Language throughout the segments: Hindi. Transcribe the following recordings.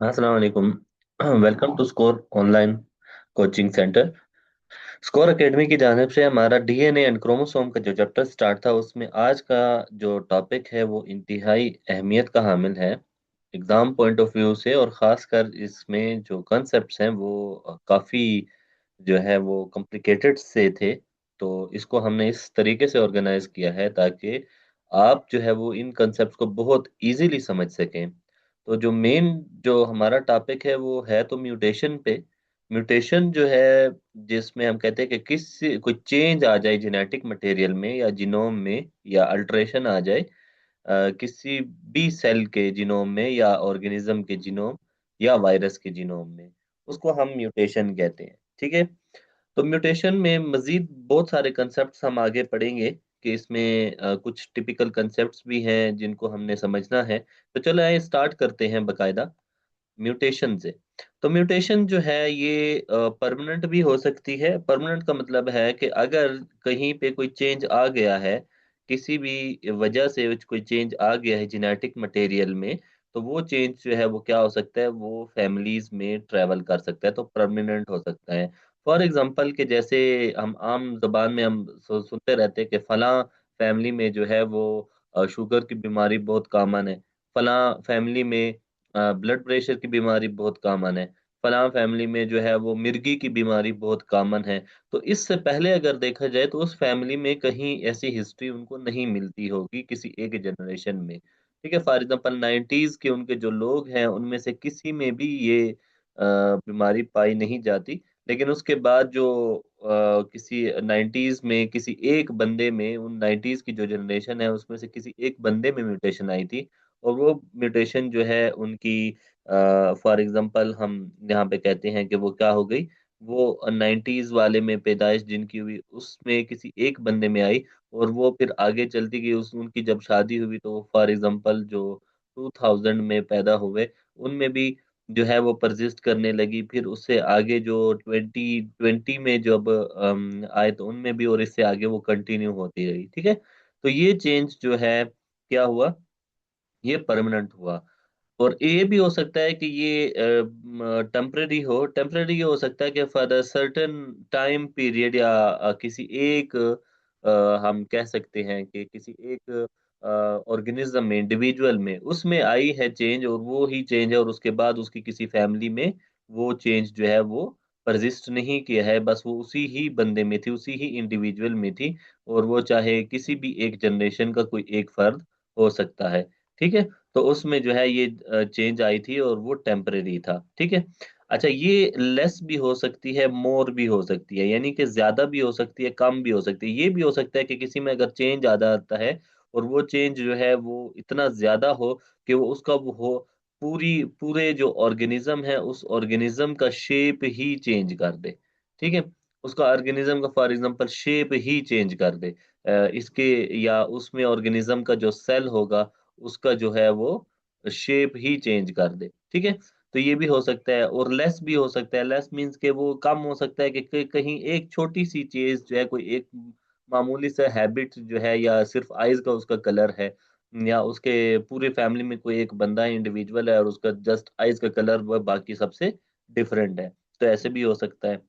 अस्सलाम वालेकुम। Welcome to score online coaching centre. Score academy की जानिब से हमारा डीएनए एंड क्रोमोसोम का जो चैप्टर स्टार्ट था उसमें आज का जो टॉपिक है वो इंतहाई अहमियत का हामिल है एग्ज़ाम पॉइंट ऑफ व्यू से। और ख़ासकर इसमें जो कॉन्सेप्ट्स हैं वो काफ़ी जो है वो कॉम्प्लिकेटेड से थे। तो इसको हमने इस तरीके से ऑर्गेनाइज किया है ताकि आप जो है वो इन कॉन्सेप्ट्स को बहुत इजीली समझ सकें। तो जो मेन जो हमारा टॉपिक है वो है तो म्यूटेशन पे। म्यूटेशन जो है जिसमें हम कहते हैं कि कोई चेंज आ जाए जेनेटिक मटेरियल में या जीनोम में या अल्टरेशन आ जाए किसी भी सेल के जीनोम में या ऑर्गेनिज्म के जीनोम या वायरस के जीनोम में, उसको हम म्यूटेशन कहते हैं। ठीक है। तो म्यूटेशन में मजीद बहुत सारे कंसेप्ट्स हम आगे पढ़ेंगे कि इसमें कुछ टिपिकल कंसेप्ट्स भी हैं जिनको हमने समझना है। तो चलो आइए स्टार्ट करते हैं बकायदा म्यूटेशन से। तो म्यूटेशन जो है ये परमानेंट भी हो सकती है। परमानेंट का मतलब है कि अगर कहीं पे कोई चेंज आ गया है, किसी भी वजह से कोई चेंज आ गया है जेनेटिक मटेरियल में, तो वो चेंज जो है वो क्या हो सकता है, वो फैमिलीज में ट्रैवल कर सकता है, तो परमानेंट हो सकता है। फॉर एग्जांपल कि जैसे हम आम जबान में हम सुनते रहते हैं कि फलां फैमिली में जो है वो शुगर की बीमारी बहुत कॉमन है, फलां फैमिली में ब्लड प्रेशर की बीमारी बहुत कॉमन है, फलां फैमिली में जो है वो मिर्गी की बीमारी बहुत कॉमन है। तो इससे पहले अगर देखा जाए तो उस फैमिली में कहीं ऐसी हिस्ट्री उनको नहीं मिलती होगी किसी एक जनरेशन में। ठीक है। फॉर एग्जांपल 90s के उनके जो लोग हैं उनमें से किसी में भी ये बीमारी पाई नहीं जाती। लेकिन उसके बाद जो किसी 90s में किसी एक बंदे में, उन 90s की जो जनरेशन है उसमें से किसी एक बंदे में म्यूटेशन आई थी। और वो म्यूटेशन जो है उनकी फॉर एग्जांपल हम यहाँ पे कहते हैं कि वो क्या हो गई, वो 90s वाले में पैदाइश जिनकी हुई उसमें किसी एक बंदे में आई। और वो फिर आगे चलती गई, उस उनकी जब शादी हुई तो फॉर एग्जांपल जो 2000 में पैदा हुए उनमें भी जो है वो परसिस्ट करने लगी। फिर उससे आगे जो 2020 में जब आए तो उनमें भी, और इससे आगे वो कंटिन्यू होती रही। ठीक है। तो ये चेंज जो है क्या हुआ, ये परमानेंट हुआ। और ये भी हो सकता है कि ये टेम्पररी हो। टेम्पररी ये हो सकता है कि for a certain time period या किसी एक हम कह सकते हैं कि किसी एक ऑर्गेनिज्म में, इंडिविजुअल में उसमें आई है चेंज, और वो ही चेंज है, और उसके बाद उसकी किसी फैमिली में वो चेंज जो है वो परसिस्ट नहीं किया है, बस वो उसी ही बंदे में थी, उसी ही इंडिविजुअल में थी। और वो चाहे किसी भी एक जनरेशन का कोई एक फर्द हो सकता है। ठीक है। तो उसमें जो है ये चेंज आई थी और वो टेम्परेरी था। ठीक है। अच्छा, ये लेस भी हो सकती है, मोर भी हो सकती है, यानी कि ज्यादा भी हो सकती है, कम भी हो सकती है। ये भी हो सकता है कि किसी में अगर चेंज आ जाता है और वो चेंज जो है वो इतना ज्यादा हो कि वो उसका वो हो पूरी पूरे जो ऑर्गेनिज्म है उस ऑर्गेनिज्म का शेप ही चेंज कर दे। ठीक है। उसका ऑर्गेनिज्म का for example shape he change कर दे। इसके या उसमें ऑर्गेनिज्म का जो सेल होगा उसका जो है वो शेप ही चेंज कर दे। ठीक है। तो ये भी हो सकता है, और लेस भी हो सकता है। लेस मींस के वो कम हो सकता है कि कहीं एक छोटी सी चीज जो है, कोई एक मामूली सा हैबिट जो है, या सिर्फ आइज का उसका कलर है, या उसके पूरे फैमिली में कोई एक बंदा इंडिविजुअल है और उसका जस्ट आइज का कलर वह बाकी सबसे डिफरेंट है। तो ऐसे भी हो सकता है।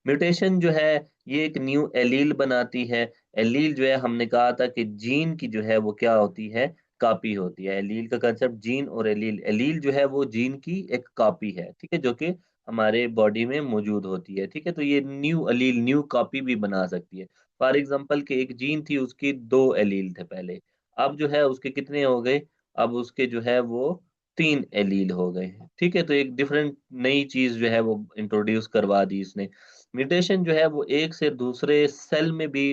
म्यूटेशन जो है ये एक न्यू एलील बनाती है। एलील जो है हमने कहा था कि जीन की जो है वो क्या होती है, कॉपी होती है। एलील का कंसेप्ट, जीन और एलील, एलील जो है वो जीन की एक कॉपी है। ठीक है। जो कि हमारे बॉडी में मौजूद होती है। ठीक है। तो ये न्यू एलील, न्यू कॉपी भी बना सकती है। फॉर एग्जांपल कि एक जीन थी, उसकी दो एलील थे पहले, अब जो है उसके कितने हो गए, अब उसके जो है वो तीन एलील हो गए। ठीक है। तो एक डिफरेंट नई चीज जो है वो इंट्रोड्यूस करवा दी इसने। म्यूटेशन जो है वो एक से दूसरे सेल में भी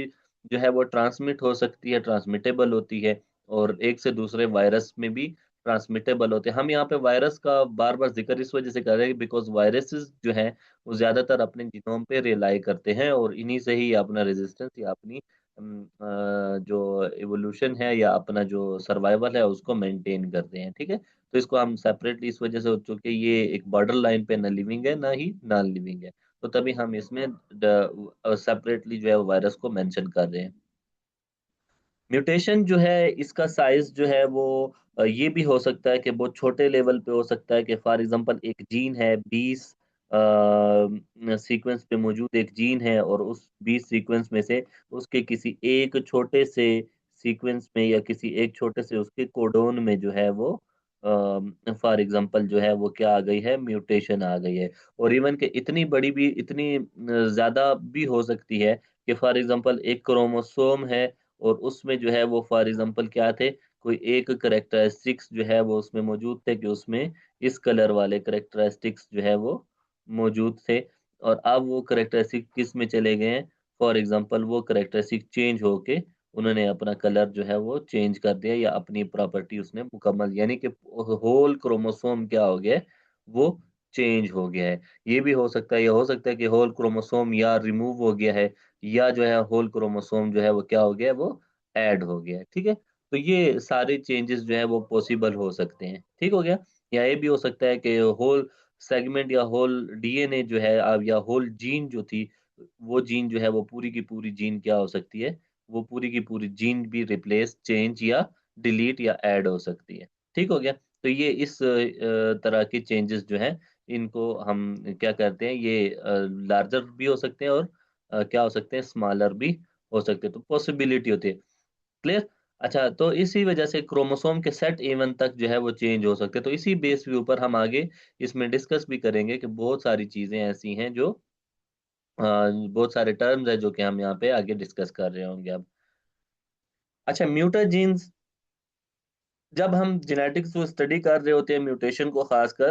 जो है वो ट्रांसमिट हो सकती है, ट्रांसमिटेबल होती है। और एक से दूसरे वायरस में भी ट्रांसमिटेबल होते हैं। हम यहाँ पे वायरस का बार बार जिक्र इस वजह से कर रहे हैं बिकॉज वायरसेस जो हैं वो ज्यादातर अपने जीनोम पे रिलाई करते हैं, और इन्हीं से ही अपना रेजिस्टेंस या अपनी जो इवोल्यूशन है या अपना जो सर्वाइवल है उसको मेंटेन करते हैं। ठीक है। तो इसको हम सेपरेटली इस वजह से, चूंकि ये एक बॉर्डर लाइन पे न लिविंग है ना ही नॉन लिविंग है, तो तभी हम इसमें सेपरेटली जो है वायरस को मेंशन कर रहे हैं। म्यूटेशन जो है इसका साइज जो है वो ये भी हो सकता है कि बहुत छोटे लेवल पे हो सकता है कि फॉर एग्जांपल एक जीन है 20 सीक्वेंस पे मौजूद एक जीन है और उस 20 सीक्वेंस में से उसके किसी एक छोटे से सीक्वेंस में या किसी एक छोटे से उसके कोडोन में जो है वो फॉर एग्जांपल जो है वो क्या आ गई है, म्यूटेशन आ गई है। और इवन के इतनी बड़ी भी, इतनी ज्यादा भी हो सकती है कि फॉर एग्जांपल एक क्रोमोसोम है और उसमें जो है वो फॉर एग्जांपल क्या थे, कोई एक करेक्टरिस्टिक्स जो है वो उसमें मौजूद थे कि उसमें इस कलर वाले करेक्टरिस्टिक्स जो है वो मौजूद थे, और अब वो करेक्टरिस्टिक किस में चले गए हैं, फॉर एग्जांपल वो करेक्टरिस्टिक चेंज होके उन्होंने अपना कलर जो है वो चेंज कर दिया या अपनी प्रॉपर्टी उसने मुकम्मल, यानी कि होल क्रोमोसोम क्या हो गया है, वो चेंज हो गया है। ये भी हो सकता है, ये हो सकता है कि होल क्रोमोसोम या रिमूव हो गया है, या जो है होल क्रोमोसोम जो है वो क्या हो गया है, वो ऐड हो गया है। ठीक है, तो ये सारे चेंजेस जो है वो पॉसिबल हो सकते हैं। ठीक हो गया। या ये भी हो सकता है कि होल सेगमेंट या होल डीएनए जो है अब, या होल जीन जो थी, वो जीन जो है वो पूरी की पूरी जीन क्या हो सकती है, वो पूरी की पूरी जीन भी रिप्लेस, चेंज या डिलीट या ऐड हो सकती है। ठीक हो गया। तो ये इस तरह के चेंजेस जो है, इनको हम क्या करते हैं, ये लार्जर भी हो सकते हैं और क्या हो सकते हैं, स्मॉलर भी हो सकते हैं। तो पॉसिबिलिटी होती है। क्लियर। अच्छा, तो इसी वजह से क्रोमोसोम के सेट इवन तक जो है वो चेंज हो सकते हैं। तो इसी बेस के ऊपर हम आगे इसमें डिस्कस भी करेंगे कि बहुत सारी चीजें ऐसी हैं जो बहुत सारे टर्म्स हैं जो कि हम यहाँ पे आगे डिस्कस कर रहे होंगे अब। अच्छा, म्यूटाजीन्स, जब हम जेनेटिक्स को स्टडी कर रहे होते हैं म्यूटेशन को खासकर,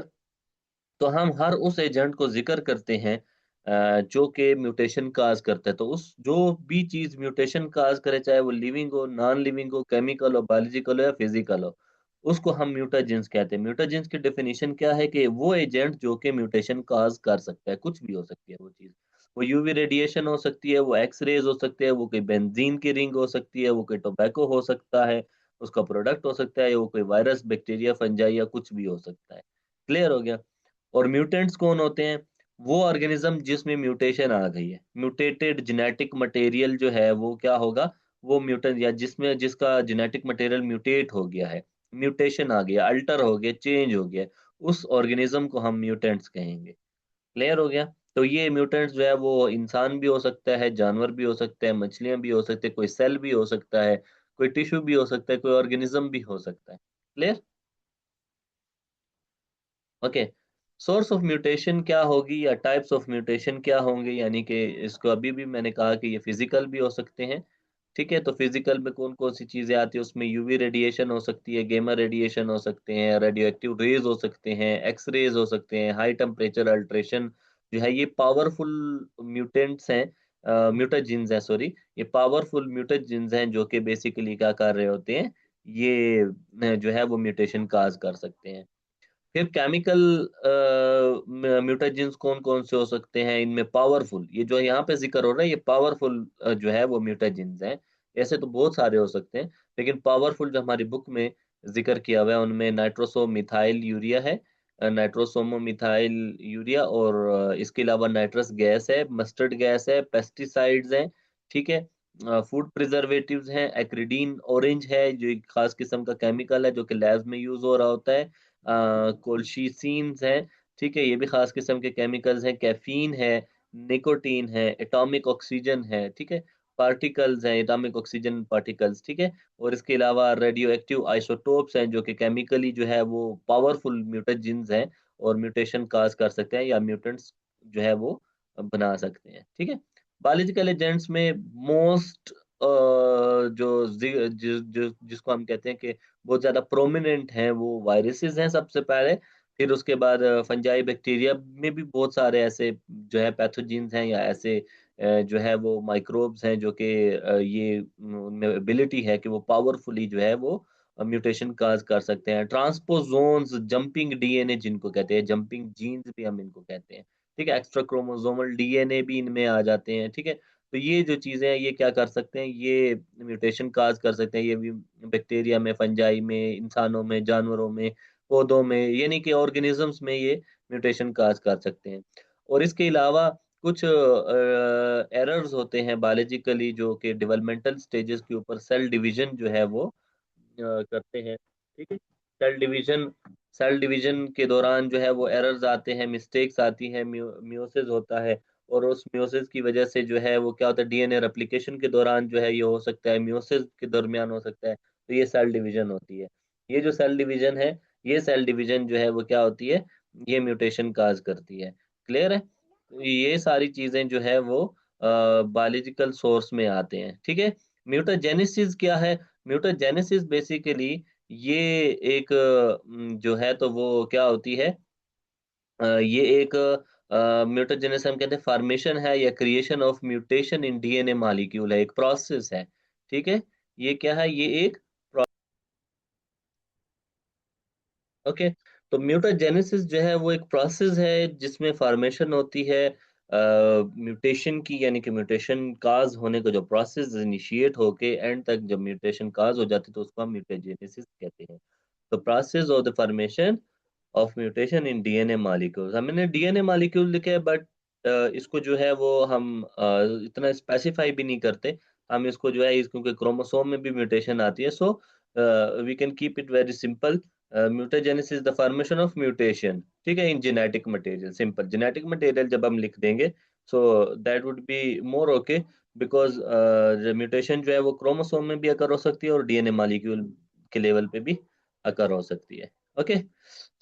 तो हम हर उस एजेंट को जिक्र करते हैं जो कि म्यूटेशन काज करता है। तो उस जो भी चीज म्यूटेशन काज करे, चाहे वो लिविंग हो, नॉन लिविंग हो, केमिकल हो, बायोलॉजिकल हो या फिजिकल हो, उसको हम म्यूटाजेंस कहते हैं। म्यूटाजेंस की डेफिनेशन क्या है कि वो एजेंट जो कि म्यूटेशन काज कर सकता है, कुछ भी हो सकती है वो चीज। वो यूवी रेडिएशन हो सकती है, वो एक्स रेज हो सकते हैं, वो कोई बेंजीन की रिंग हो सकती है, वो कोई टोबैको हो सकता है, उसका प्रोडक्ट हो सकता है, वो कोई वायरस, बैक्टीरिया, फंजाई या कुछ भी हो सकता है। क्लियर हो गया। और म्यूटेंट्स कौन होते हैं? वो ऑर्गेनिज्म जिसमें म्यूटेशन आ गई है, म्यूटेटेड जेनेटिक मटेरियल जो है वो क्या होगा, वो म्यूटेंट, या जिसमें जिसका जेनेटिक मटेरियल म्यूटेट हो गया है, म्यूटेशन आ गया, अल्टर हो गया, चेंज हो गया, उस ऑर्गेनिज्म को हम म्यूटेंट्स कहेंगे। क्लियर हो गया। तो ये म्यूटेंट्स जो है वो इंसान भी हो सकता है, जानवर भी हो सकते हैं, मछलियां भी हो सकते हैं, कोई सेल भी हो सकता है, कोई टिश्यू भी हो सकता है, कोई ऑर्गेनिज्म भी हो सकता है। Clear. Okay. Source of mutation क्या होगी या टाइप्स ऑफ म्यूटेशन क्या होंगे, यानी कि इसको अभी भी मैंने कहा कि ये फिजिकल भी हो सकते हैं। ठीक है, तो फिजिकल में कौन कौन सी चीजें आती है, उसमें यूवी रेडिएशन हो सकती है, गेमा रेडिएशन हो सकते हैं, रेडियो एक्टिव रेज हो सकते हैं, एक्स रेज हो सकते हैं, हाई टेम्परेचर अल्ट्रेशन जो है, ये पावरफुल म्यूटेंट्स हैं, म्यूटाजीन्स हैं, सॉरी, ये पावरफुल म्यूटाजीन्स हैं जो कि बेसिकली क्या कर रहे होते हैं, ये जो है वो म्यूटेशन काज कर सकते हैं। फिर केमिकल म्यूटाजेंस कौन कौन से हो सकते हैं, इनमें पावरफुल, ये जो यहाँ पे जिक्र हो रहा है, ये पावरफुल जो है वो म्यूटाजेंस हैं। ऐसे तो बहुत सारे हो सकते हैं, लेकिन पावरफुल जो हमारी बुक में जिक्र किया हुआ है उनमें नाइट्रोसो मिथाइल यूरिया है, नाइट्रोसोमो मिथाइल यूरिया, और इसके अलावा नाइट्रस गैस है, मस्टर्ड गैस है, पेस्टिसाइड्स हैं। ठीक है। फूड प्रिजर्वेटिव्स हैं, एक्रिडीन ऑरेंज है जो एक खास किस्म का केमिकल है जो कि लैब में यूज हो रहा होता है, कोल्शीसीन्स है। ठीक है, ये भी खास किस्म के केमिकल्स हैं, कैफीन है, निकोटीन है, एटॉमिक ऑक्सीजन है। ठीक है, पार्टिकल्स हैं, एटॉमिक ऑक्सीजन पार्टिकल्स। ठीक है। और इसके अलावा रेडियो एक्टिव आइसोटोप्स हैं जो कि केमिकली जो है वो पावरफुल म्यूटेजेंस हैं और म्यूटेशन काज कर सकते हैं या म्यूटेंट्स जो है वो बना सकते हैं। ठीक है। बायोलॉजिकल एजेंट्स में मोस्ट जो जिसको हम कहते हैं कि बहुत ज्यादा प्रोमिनेंट हैं, वो वायरसेस हैं सबसे पहले। फिर उसके बाद फंजाई बैक्टीरिया में भी बहुत सारे ऐसे जो है पैथोजेंस हैं, या ऐसे जो है वो माइक्रोब्स हैं जो कि ये उनमें एबिलिटी है कि वो पावरफुली जो है वो म्यूटेशन काज कर सकते हैं। ट्रांसपोजोन्स, जंपिंग डीएनए जिनको कहते हैं, जंपिंग जीन्स भी हम इनको कहते हैं। ठीक है, एक्स्ट्रा क्रोमोसोमल डीएनए भी इनमें आ जाते हैं। ठीक है। तो ये जो चीजें हैं ये क्या कर सकते हैं, ये म्यूटेशन काज कर सकते हैं, ये भी बैक्टीरिया में, फंजाई में, इंसानों में, जानवरों में, पौधों में, यानी कि ऑर्गेनिजम्स में ये म्यूटेशन काज कर सकते हैं। और इसके अलावा कुछ एरर्स होते हैं बायोलॉजिकली जो कि डेवलपमेंटल स्टेजेस के ऊपर सेल डिवीजन जो है वो करते हैं। ठीक है। सेल डिवीजन के दौरान जो है वो एरर्स आते हैं, मिस्टेक्स आती हैं, म्यूसिस होता है। और उस म्यूसिस की वजह से जो है वो क्या होता है, डीएनए रेप्लिकेशन के दौरान जो है ये हो सकता है, म्यूसिस के दरमियान हो सकता है। तो ये सेल डिवीजन होती है। ये जो सेल डिवीजन है, ये सेल डिवीजन जो है वो क्या होती है, ये म्यूटेशन काज करती है। क्लियर है? तो ये सारी चीजें जो है वो बायोलॉजिकल सोर्स में आते हैं। ठीक है। म्यूटाजेनेसिस क्या है? म्यूटाजेनेसिस बेसिकली ये एक जो है तो वो क्या होती है, ये एक म्यूटाजेनेसिस हम कहते हैं फॉर्मेशन है या creation of mutation in DNA molecule है, एक प्रोसेस है। ठीक है। ये क्या है, ये एक ओके। तो म्यूटाजेनेसिस जो है वो एक प्रोसेस है जिसमें फॉर्मेशन होती है म्यूटेशन की, यानी कि म्यूटेशन काज होने का जो प्रोसेस इनिशिएट होके एंड तक जब म्यूटेशन काज हो जाती है तो उसको हम म्यूटाजेनेसिस कहते हैं। तो process of the formation of mutation in DNA molecules, हमने डीएनए मॉलिक्यूल लिखे हैं, बट इसको जो है वो हम इतना स्पेसिफाई भी नहीं करते। हम इसको जो है क्योंकि क्रोमोसोम में भी म्यूटेशन आती है, so we can keep it very simple. Mutagenesis the formation of mutation, ठीक है, in genetic material. Simple genetic material जब हम लिख देंगे so that would be more okay, because mutation जो है वो क्रोमोसोम में भी अकर हो सकती है और डीएनए मॉलिक्यूल के लेवल पे भी अकर हो सकती है। ओके।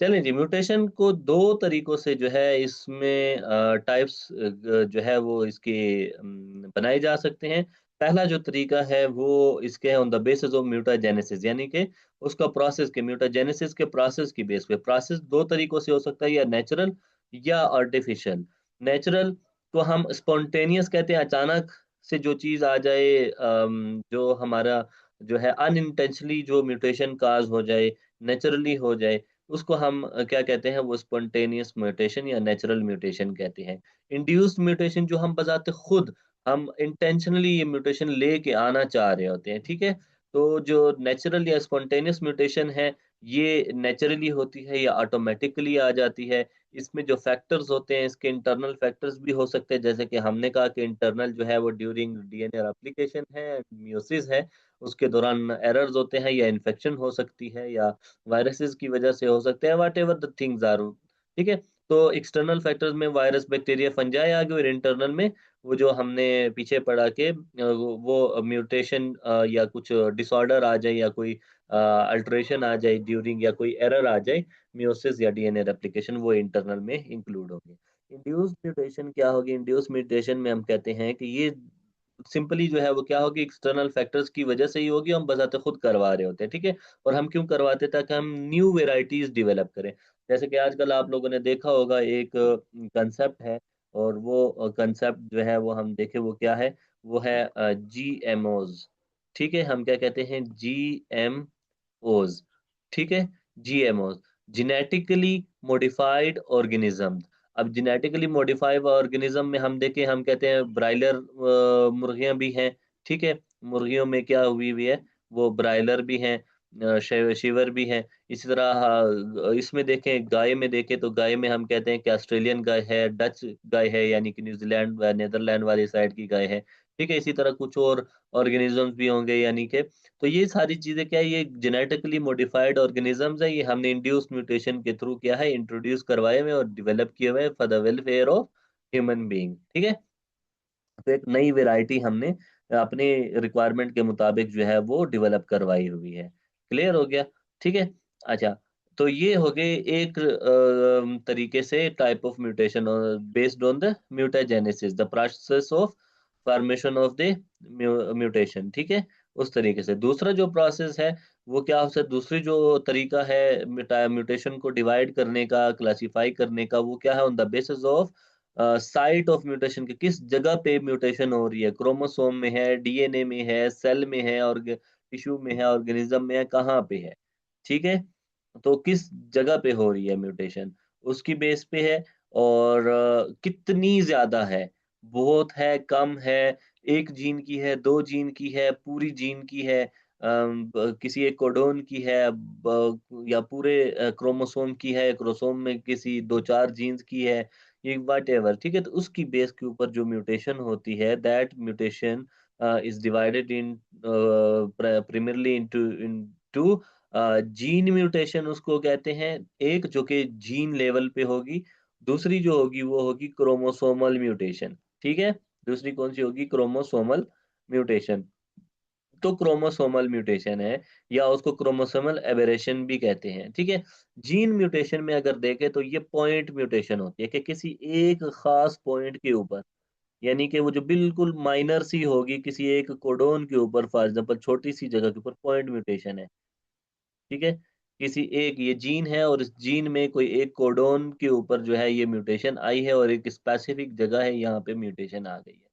चलें जी, म्यूटेशन को दो तरीकों से जो है इसमें टाइप्स जो है वो इसके बनाए जा सकते हैं। पहला जो तरीका है वो इसके है on the basis of mutagenesis, यानी कि उसका प्रोसेस के म्यूटाजेनेसिस के प्रोसेस की बेस पे। प्रोसेस दो तरीकों से हो सकता है, या नेचुरल या आर्टिफिशियल। नेचुरल को हम स्पॉन्टेनियस कहते हैं, अचानक से जो चीज आ जाए, जो हमारा जो है अनइंटेंशनली जो म्यूटेशन काज हो जाए, नेचुरली हो जाए, उसको हम क्या कहते हैं, वो स्पॉन्टेनियस म्यूटेशन या नेचुरल म्यूटेशन कहते हैं। इंड्यूस्ड म्यूटेशन जो हम बजाते खुद हम इंटेंशनली ये म्यूटेशन लेके आना चाह रहे होते हैं। ठीक है। तो जो नेचुरल या स्पॉन्टेनियस म्यूटेशन है, ये नेचुरली होती है या ऑटोमेटिकली आ जाती है। इसमें जो फैक्टर्स होते हैं, इसके इंटरनल फैक्टर्स भी हो सकते हैं, जैसे कि हमने कहा कि इंटरनल जो है वो ड्यूरिंग डीएनए रेप्लिकेशन है, म्यूसिस है, उसके दौरान एरर्स होते हैं, या इन्फेक्शन हो सकती है, या वायरसेस की वजह से हो सकते हैं, whatever the things are. ठीक है। तो एक्सटर्नल फैक्टर्स में वायरस, बैक्टीरिया, फंजाई आ गए, और इंटरनल में वो जो हमने पीछे पढ़ा के वो म्यूटेशन या कुछ डिसऑर्डर आ जाए, या कोई अल्टरेशन आ जाए ड्यूरिंग, या कोई एरर आ जाए मियोसिस या डीएनए रेप्लिकेशन, वो इंटरनल में इंक्लूड होंगे। इंड्यूस्ड म्यूटेशन क्या होगी? इंड्यूस्ड म्यूटेशन में हम कहते हैं कि ये सिंपली जो है वो क्या होगी, एक्सटर्नल फैक्टर्स की वजह से ही होगी, हम बजाते खुद करवा रहे होते हैं। ठीक है। और हम क्यों करवाते हैं? ताकि हम न्यू वेराइटीज डेवलप करें। जैसे कि आजकल आप लोगों ने देखा होगा एक कंसेप्ट है, और वो कंसेप्ट जो है वो हम देखें वो क्या है, वो है जीएमओज। ठीक है। हम क्या कहते हैं? जीएमओज। ठीक है। जीएमओज, जेनेटिकली मॉडिफाइड ऑर्गेनिज्म। अब जेनेटिकली मॉडिफाइड ऑर्गेनिज्म में हम देखें, हम कहते हैं ब्रायलर मुर्गियां भी हैं। ठीक है। मुर्गियों में क्या हुई हुई है, वो ब्रायलर भी हैं, शिवर भी हैं। इसी तरह इसमें देखें, गाय में देखें तो गाय में हम कहते हैं कि ऑस्ट्रेलियन गाय है, डच गाय है, यानी कि न्यूजीलैंड व नेदरलैंड वाली साइड की गाय है। ठीक है। इसी तरह कुछ और ऑर्गेनिजम्स भी होंगे, यानी कि तो ये सारी चीजें क्या है, ये जेनेटिकली मॉडिफाइड ऑर्गेनिजम्स है, ये हमने इंड्यूस म्यूटेशन के थ्रू क्या है, इंट्रोड्यूस करवाए हुए और डेवलप किए हुए for the welfare of human being. ठीक है। तो एक नई वैरायटी हमने अपने रिक्वायरमेंट के मुताबिक जो है वो डेवलप करवाई हुई है। क्लियर हो गया? ठीक है। अच्छा, तो ये हो गए एक तरीके से type of mutation based on the mutagenesis, the process of formation of the mutation. ठीक है। उस तरीके से दूसरा जो प्रोसेस है वो क्या हो सकता है, दूसरी जो तरीका है म्यूटेशन को डिवाइड करने का, क्लासिफाई करने का, वो क्या है, on the basis of site of mutation के, किस जगह पे म्यूटेशन हो रही है, क्रोमोसोम में है, डीएनए में है, सेल में है, और टिश्यू में है, ऑर्गेनिज्म में है, कहाँ पे है। ठीक है। तो किस जगह पे हो रही है म्यूटेशन, उसकी बेस पे है। और कितनी ज्यादा है, बहुत है, कम है, एक जीन की है, दो जीन की है, पूरी जीन की है, किसी एक कोडोन की है, या पूरे क्रोमोसोम की है, क्रोमोसोम में किसी दो चार जीन्स की है, ये वट एवर, ठीक है। तो उसकी बेस के ऊपर जो म्यूटेशन होती है, that mutation is divided in primarily into gene mutation उसको कहते हैं। एक जो कि जीन लेवल पे होगी, दूसरी जो होगी वो होगी क्रोमोसोमल म्यूटेशन, ठीक है। दूसरी कौन सी होगी? Chromosomal mutation. तो क्रोमोसोमल म्यूटेशन है, या उसको क्रोमोसोमल एबेरेशन भी कहते हैं, ठीक है। जीन म्यूटेशन में अगर देखें तो ये पॉइंट म्यूटेशन होती है कि किसी एक खास पॉइंट के ऊपर, यानी कि वो जो बिल्कुल माइनर सी होगी किसी एक कोडोन के ऊपर, फॉर एग्जांपल छोटी सी जगह के ऊपर पॉइंट म्यूटेशन है, ठीक है। किसी एक ये जीन है और इस जीन में कोई एक कोडोन के ऊपर जो है ये म्यूटेशन आई है, और एक स्पेसिफिक जगह है यहाँ पे म्यूटेशन आ गई है,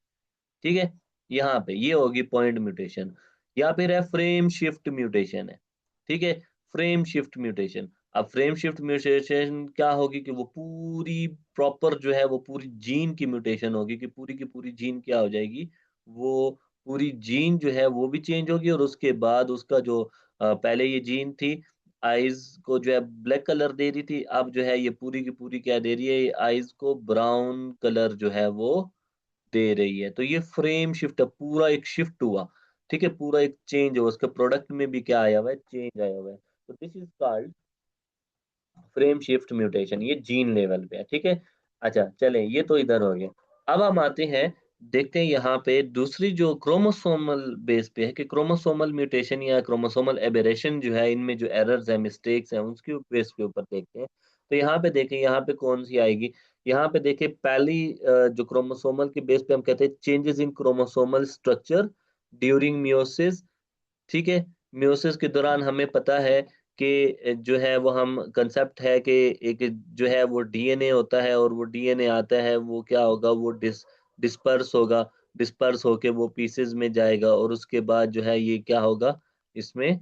ठीक है। यहाँ पे ये होगी पॉइंट म्यूटेशन, या फिर है फ्रेम शिफ्ट म्यूटेशन है, ठीक है। फ्रेम शिफ्ट म्यूटेशन, अब फ्रेम शिफ्ट म्यूटेशन क्या होगी कि वो पूरी प्रॉपर जो है वो पूरी जीन की म्यूटेशन होगी, कि पूरी की पूरी जीन क्या हो जाएगी, वो पूरी जीन जो है वो भी चेंज होगी, और उसके बाद उसका जो पहले ये जीन थी आईज को जो है ब्लैक कलर दे रही थी, अब जो है ये पूरी की पूरी क्या दे रही है, ये आईज को ब्राउन कलर जो है वो दे रही है। तो ये फ्रेम शिफ्ट है, पूरा एक शिफ्ट हुआ, ठीक है, पूरा एक चेंज हुआ, उसके प्रोडक्ट में भी क्या आया हुआ है, चेंज आया हुआ है। तो this is called frame shift mutation, ये जीन लेवल पे है, ठीक है। अच्छा चले, ये तो इधर हो गया। अब हम आते हैं, देखते हैं यहाँ पे दूसरी जो क्रोमोसोमल बेस पे है, कि क्रोमोसोमल म्यूटेशन या क्रोमोसोमल एबेरेशन जो है, इनमें जो एरर्स है, मिस्टेक्स हैं, उसके बेस के ऊपर देखते हैं। तो यहाँ पे देखें, यहाँ पे कौन सी आएगी। यहाँ पे देखें पहली जो क्रोमोसोमल के बेस पे हम कहते हैं changes in chromosomal structure during meiosis, ठीक है। म्यूसिस के दौरान हमें पता है कि जो है वो हम कंसेप्ट है कि एक जो है वो डीएनए होता है, और वो डीएनए आता है वो क्या होगा, वो डिस्पर्स होगा, डिस्पर्स होके वो पीसेस में जाएगा, और उसके बाद जो है ये क्या होगा, इसमें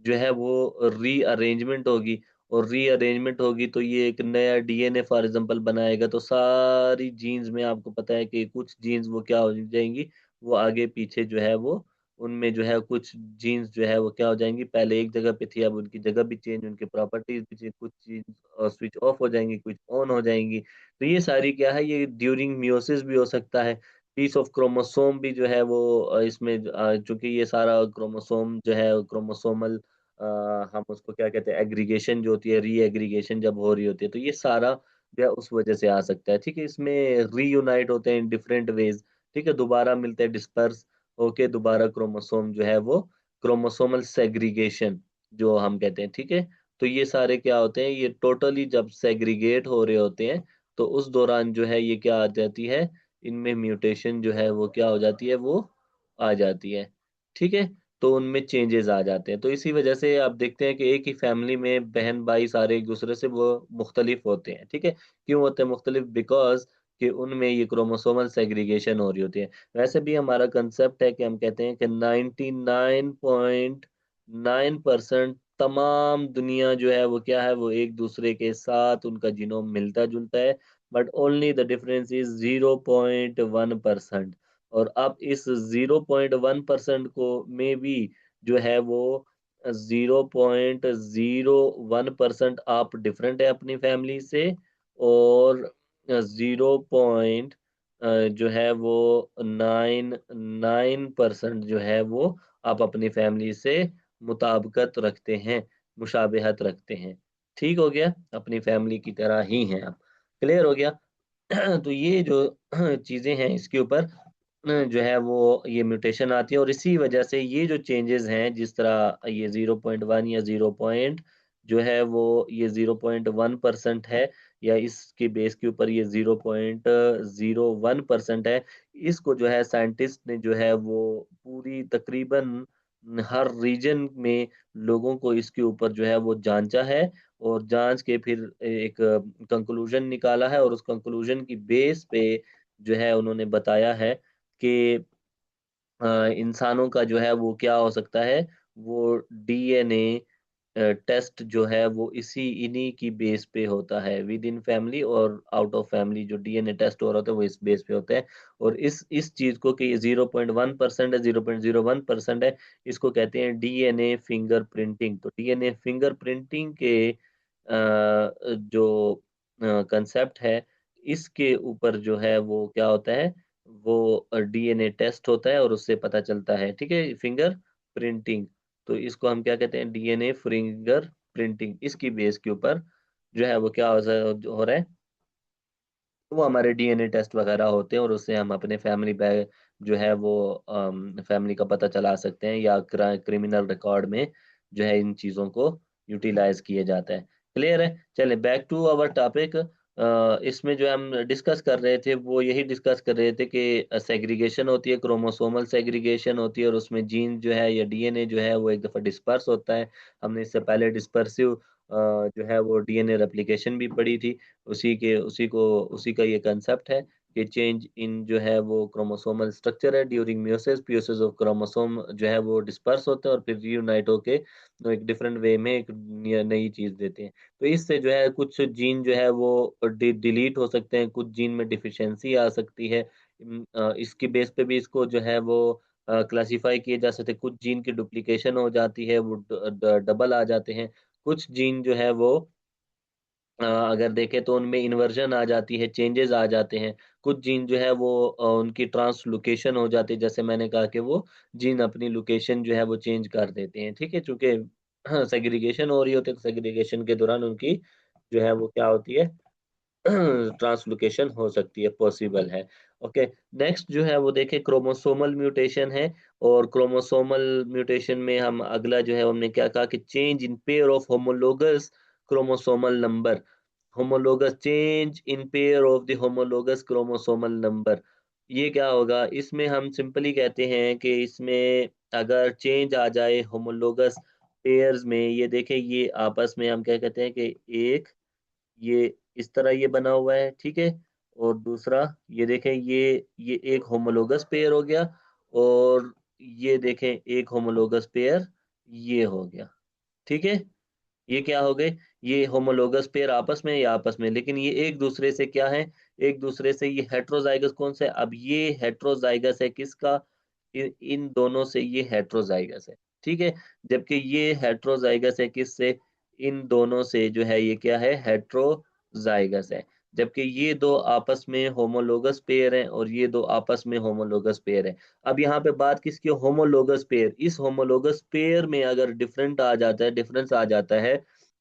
जो है वो रीअरेंजमेंट होगी, और रीअरेंजमेंट होगी तो ये एक नया डीएनए फॉर एग्जांपल बनाएगा। तो सारी जीन्स में आपको पता है कि कुछ जीन्स वो क्या हो जाएंगी, वो आगे पीछे जो है वो, उनमें जो है कुछ जीन्स जो है वो क्या हो जाएंगी, पहले एक जगह पे थी अब उनकी जगह भी चेंज, उनकी प्रॉपर्टीज भी चेंज, कुछ चीज स्विच ऑफ हो जाएंगी, कुछ ऑन हो जाएंगी। तो ये सारी क्या है, ये ड्यूरिंग मियोसिस भी हो सकता है। पीस ऑफ क्रोमोसोम भी जो है वो इसमें चूंकि ये सारा क्रोमोसोम जो है क्रोमोसोमल, हम उसको क्या कहते हैं, एग्रीगेशन जो होती है, री एग्रीगेशन जब हो रही होती है, तो ये सारा जो है उस वजह से आ सकता है, ठीक है। इसमें रीयूनाइट होते हैं इन डिफरेंट वेज, ठीक है, दोबारा मिलते हैं, डिस्पर्स होके दोबारा क्रोमोसोम जो है वो क्रोमोसोमल सेग्रीगेशन जो हम कहते हैं, ठीक है। तो ये सारे क्या होते हैं, ये टोटली जब सेग्रीगेट हो रहे होते हैं, तो उस दौरान जो है ये क्या आ जाती है, इनमें म्यूटेशन जो है वो क्या हो जाती है, वो आ जाती है, ठीक है। तो उनमें चेंजेस आ जाते हैं। तो इसी वजह से आप देखते हैं कि एक ही फैमिली में बहन भाई सारे एक दूसरे से वो मुख्तलिफ होते हैं, ठीक है। क्यों होते हैं मुख्तलिफ? बिकॉज कि उनमें ये क्रोमोसोमल सेग्रीगेशन हो रही होती है। वैसे भी हमारा कंसेप्ट है कि हम कहते हैं कि 99.9% तमाम दुनिया जो है वो क्या है, वो एक दूसरे के साथ उनका जीनोम मिलता जुलता है, but only the difference is 0.1%। और अब इस 0.1% को में भी जो है वो 0.01% आप डिफरेंट है अपनी फैमिली से, और 0. जो है वो 99% जो है वो आप अपनी फैमिली से मुताबिकत रखते हैं, मुशाबिहत रखते हैं, ठीक हो गया, अपनी फैमिली की तरह ही हैं आप। क्लियर हो गया? तो ये जो चीजें हैं इसके ऊपर जो है वो ये म्यूटेशन आती है, और इसी वजह से ये जो चेंजेस हैं, जिस तरह ये 0.1 या 0. जो है वो ये 0.1% है, या इसके बेस के ऊपर ये 0.01% है। इसको जो है साइंटिस्ट ने जो है वो पूरी तकरीबन हर रीजन में लोगों को इसके ऊपर जो है वो जांचा है, और जांच के फिर एक कंक्लूजन निकाला है, और उस कंक्लूजन की बेस पे जो है उन्होंने बताया है कि इंसानों का जो है वो क्या हो सकता है, वो डीएनए टेस्ट जो है वो इन्हीं की बेस पे होता है, विद इन फैमिली और आउट ऑफ फैमिली जो डीएनए टेस्ट हो रहा होता है वो इस बेस पे होता है। और इस चीज को कि ये 0.1% है, 0.01% है, इसको कहते हैं डीएनए फिंगर प्रिंटिंग। तो डीएनए फिंगर प्रिंटिंग के जो कंसेप्ट है, इसके ऊपर जो है वो क्या होता है, वो डीएनए टेस्ट होता है और उससे पता चलता है, ठीक है, फिंगर प्रिंटिंग। तो इसको हम क्या कहते हैं, डीएनए फिंगर प्रिंटिंग। इसकी बेस के ऊपर जो है वो क्या हो रहा है, वो हमारे डीएनए टेस्ट वगैरह होते हैं और उससे हम अपने फैमिली बैग जो है वो फैमिली का पता चला सकते हैं, या क्रिमिनल रिकॉर्ड में जो है इन चीज़ों को यूटिलाइज किया जाता है। क्लियर है? चले बैक टू आवर टॉपिक। इसमें जो हम डिस्कस कर रहे थे वो यही डिस्कस कर रहे थे कि सेग्रीगेशन होती है, क्रोमोसोमल सेग्रीगेशन होती है, और उसमें जीन जो है या डीएनए जो है वो एक दफ़ा डिस्पर्स होता है। हमने इससे पहले डिस्पर्सिव जो है वो डीएनए रेप्लिकेशन भी पढ़ी थी। उसी का ये कंसेप्ट है कि चेंज इन जो है वो क्रोमोसोमल स्ट्रक्चर है ड्यूरिंग मियोसिस ऑफ क्रोमोसोम जो है वो डिस्पर्स होते हैं और फिर रीयूनाइट होके एक डिफरेंट वे में एक नई चीज देते हैं। तो इससे जो है कुछ जीन जो है वो डिलीट हो सकते हैं, कुछ जीन में डिफिशियंसी आ सकती है। इसके बेस पे भी इसको जो है वो क्लासिफाई किए जा सकते हैं। कुछ जीन की डुप्लीकेशन हो जाती है, वो डबल आ जाते हैं। कुछ जीन जो है वो अगर देखें तो उनमें इन्वर्जन आ जाती है, चेंजेस आ जाते हैं। कुछ जीन जो है वो उनकी ट्रांसलोकेशन हो जाती है, जैसे मैंने कहा कि वो जीन अपनी लोकेशन जो है वो चेंज कर देते हैं, ठीक है, चूंकि सेग्रीगेशन हो रही होती है, तो सेग्रीगेशन के दौरान उनकी जो है वो क्या होती है, ट्रांसलोकेशन हो सकती है, पॉसिबल है। ओके, नेक्स्ट जो है वो देखें क्रोमोसोमल म्यूटेशन है। और क्रोमोसोमल म्यूटेशन में हम अगला जो है हमने क्या कहा कि change in pair of homologous chromosomal number. Homologous change in pair of the homologous chromosomal number. ये क्या होगा, इसमें हम सिंपली कहते हैं कि इसमें अगर चेंज आ जाए होमोलोगस पेयर्स में, ये देखें ये आपस में हम क्या कहते हैं कि एक ये इस तरह ये बना हुआ है, ठीक है, और दूसरा ये देखें ये एक होमोलोगस पेयर हो गया, और ये देखें एक होमोलोगस पेयर ये हो गया, ठीक है। ये क्या हो गए, ये होमोलोगस पेयर आपस में या आपस में, लेकिन ये एक दूसरे से क्या है, एक दूसरे से ये हेट्रोजाइगस कौन सा है, अब ये हेट्रोजाइगस है किसका, इन दोनों से ये हेट्रोजाइगस है, ठीक है। जबकि ये हेट्रोजाइगस है किससे, इन दोनों से जो है ये क्या है, हेट्रोजाइगस है। जबकि ये दो आपस में होमोलोगस पेयर हैं और ये दो आपस में होमोलोगस पेयर है। अब यहाँ पे बात किसकी, होमोलोगस पेयर। इस होमोलोगस पेयर में अगर डिफरेंट आ जाता है, डिफरेंस आ जाता है,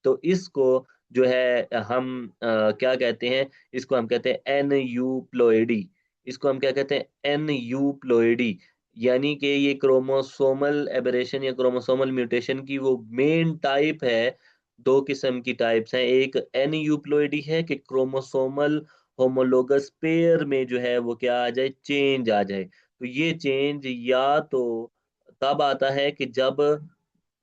तो इसको जो है हम क्या कहते हैं, इसको हम कहते हैं एन यू प्लोइडी। इसको हम क्या कहते हैं, एन यू प्लोइडी। यानी कि ये क्रोमोसोमल एबरेशन या क्रोमोसोमल म्यूटेशन की वो मेन टाइप है। दो किस्म की टाइप्स हैं, एक एन यूप्लोइडी है कि क्रोमोसोमल होमोलोगस पेयर में जो है वो क्या आ जाए, चेंज आ जाए। तो ये चेंज या तो तब आता है कि जब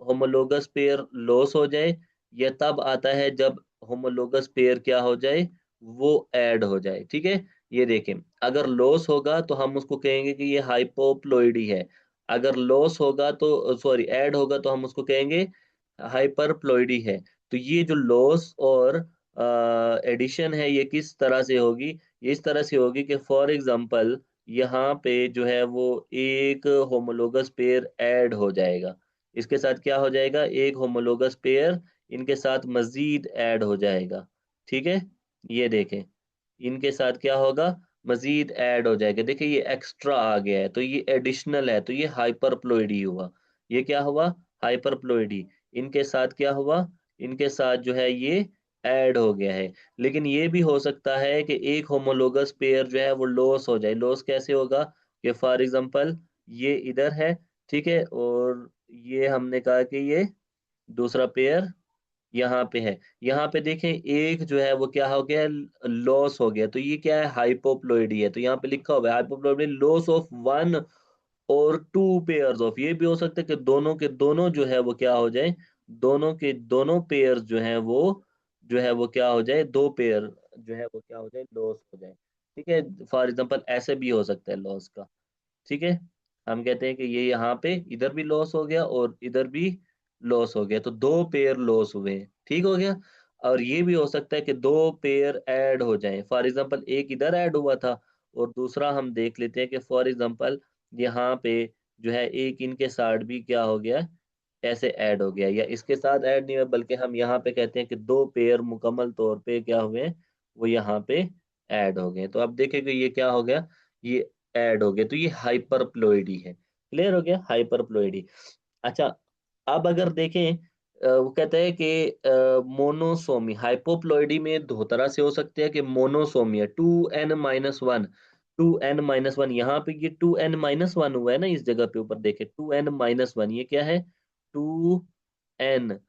होमोलोगस पेयर लॉस हो जाए, या तब आता है जब होमोलोगस पेयर क्या हो जाए, वो ऐड हो जाए, ठीक है। ये देखें, अगर लॉस होगा तो हम उसको कहेंगे कि ये हाइपोप्लोइडी है। अगर लॉस होगा तो सॉरी ऐड होगा तो हम उसको कहेंगे हाइपरप्लोइडी है। तो ये जो लॉस और एडिशन है ये किस तरह से होगी, ये इस तरह से होगी कि फॉर एग्जांपल यहाँ पे जो है वो एक होमोलोगस पेयर ऐड हो जाएगा, इसके साथ क्या हो जाएगा, एक होमोलोगस पेयर इनके साथ मजीद ऐड हो जाएगा, ठीक है। ये देखें, इनके साथ क्या होगा, मजीद ऐड हो जाएगा, देखिए ये एक्स्ट्रा आ गया है तो ये एडिशनल है, तो ये हाइपरप्लोइडी हुआ। ये क्या हुआ, हाइपरप्लोइडी। इनके साथ क्या हुआ, इनके साथ जो है ये ऐड हो गया है। लेकिन ये भी हो सकता है कि एक होमोलोगस पेयर जो है वो लॉस हो जाए। लॉस कैसे होगा, कि फॉर एग्जांपल ये इधर है, ठीक है, और ये हमने कहा कि ये दूसरा पेयर यहाँ पे है। यहाँ पे देखें एक जो है वो क्या हो गया, लॉस हो गया, तो ये क्या है, हाइपोप्लोइडी है। तो यहाँ पे लिखा हुआ है हाइपोप्लोइडी, लॉस ऑफ वन और टू पेयर्स ऑफ। ये भी हो सकता है कि दोनों के दोनों जो है वो क्या हो जाए, दोनों के दोनों पेयर्स जो है वो जो है वो क्या हो जाए, दो पेयर जो है वो क्या हो जाए, लॉस हो जाए, ठीक है। फॉर एग्जांपल ऐसे भी हो सकता है लॉस का, ठीक है। हम कहते हैं कि ये यहाँ पे इधर भी लॉस हो गया और इधर भी लॉस हो गया, तो दो पेयर लॉस हुए, ठीक हो गया। और ये भी हो सकता है कि दो पेयर ऐड हो जाएं, फॉर एग्जांपल एक इधर ऐड हुआ था और दूसरा हम देख लेते हैं कि फॉर एग्जांपल यहाँ पे जो है एक इनके साथ भी क्या हो गया, ऐसे ऐड हो गया, या इसके साथ ऐड नहीं हुआ बल्कि हम यहाँ पे कहते हैं कि दो पेयर मुकम्मल तौर पे क्या हुए हैं, वो यहाँ पे ऐड हो गए। तो अब देखेंगे ये क्या हो गया, ये ऐड हो गए, तो ये हाइपरप्लॉइडी है। क्लियर हो गया, हाइपरप्लॉइडी। अच्छा, अब अगर देखें, वो कहते हैं कि मोनोसोमी, हाइपोप्लॉइडी में दो तरह से हो सकते हैं कि मोनोसोमी है, 2n-1, 2n-1, यहाँ पे ये 2n-1 हुआ है ना, इस जगह पे ऊपर देखे 2n-1, ये क्या है, 2n,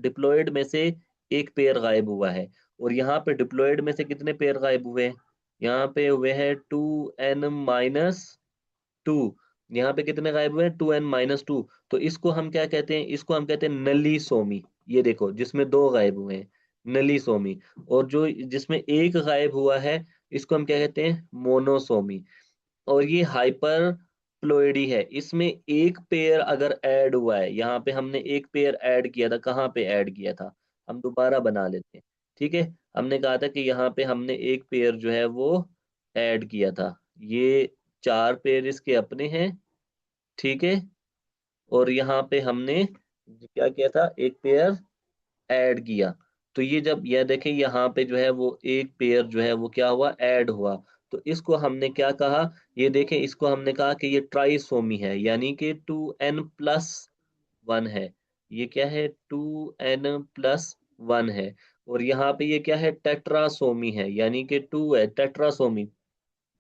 डिप्लॉयड में से एक पेयर गायब हुआ है, और यहाँ पे डिप्लॉयड में से कितने पेयर गायब हुए हैं, यहाँ पे हुए हैं 2n-2, यहाँ पे कितने गायब हुए हैं, 2n-2। तो इसको हम क्या कहते हैं, इसको हम कहते हैं नली सोमी। ये देखो, जिसमें दो गायब हुए हैं, नली सोमी। और जो जिसमें एक गायब हुआ है, इसको हम क्या कहते हैं, मोनोसोमी। और ये हाइपर प्लोइडी है, इसमें एक पेयर अगर ऐड हुआ है, यहाँ पे हमने एक पेयर ऐड किया था, कहाँ पे ऐड किया था, हम दोबारा बना लेते हैं। ठीक है, हमने कहा था कि यहाँ पे हमने एक पेयर जो है वो ऐड किया था, ये चार पेयर इसके अपने हैं। ठीक है, और यहाँ पे हमने क्या किया था, एक पेयर ऐड किया। तो ये जब यह देखें, यहाँ पे जो है वो एक पेयर जो है वो क्या हुआ, ऐड हुआ। तो इसको हमने क्या कहा, ये देखें, इसको हमने कहा कि ये ट्राइसोमी है, यानी कि 2n+1 है। ये क्या है, 2n+1 है। और यहाँ पे ये क्या है, टेट्रासोमी है, यानी कि 2 है, टेट्रासोमी।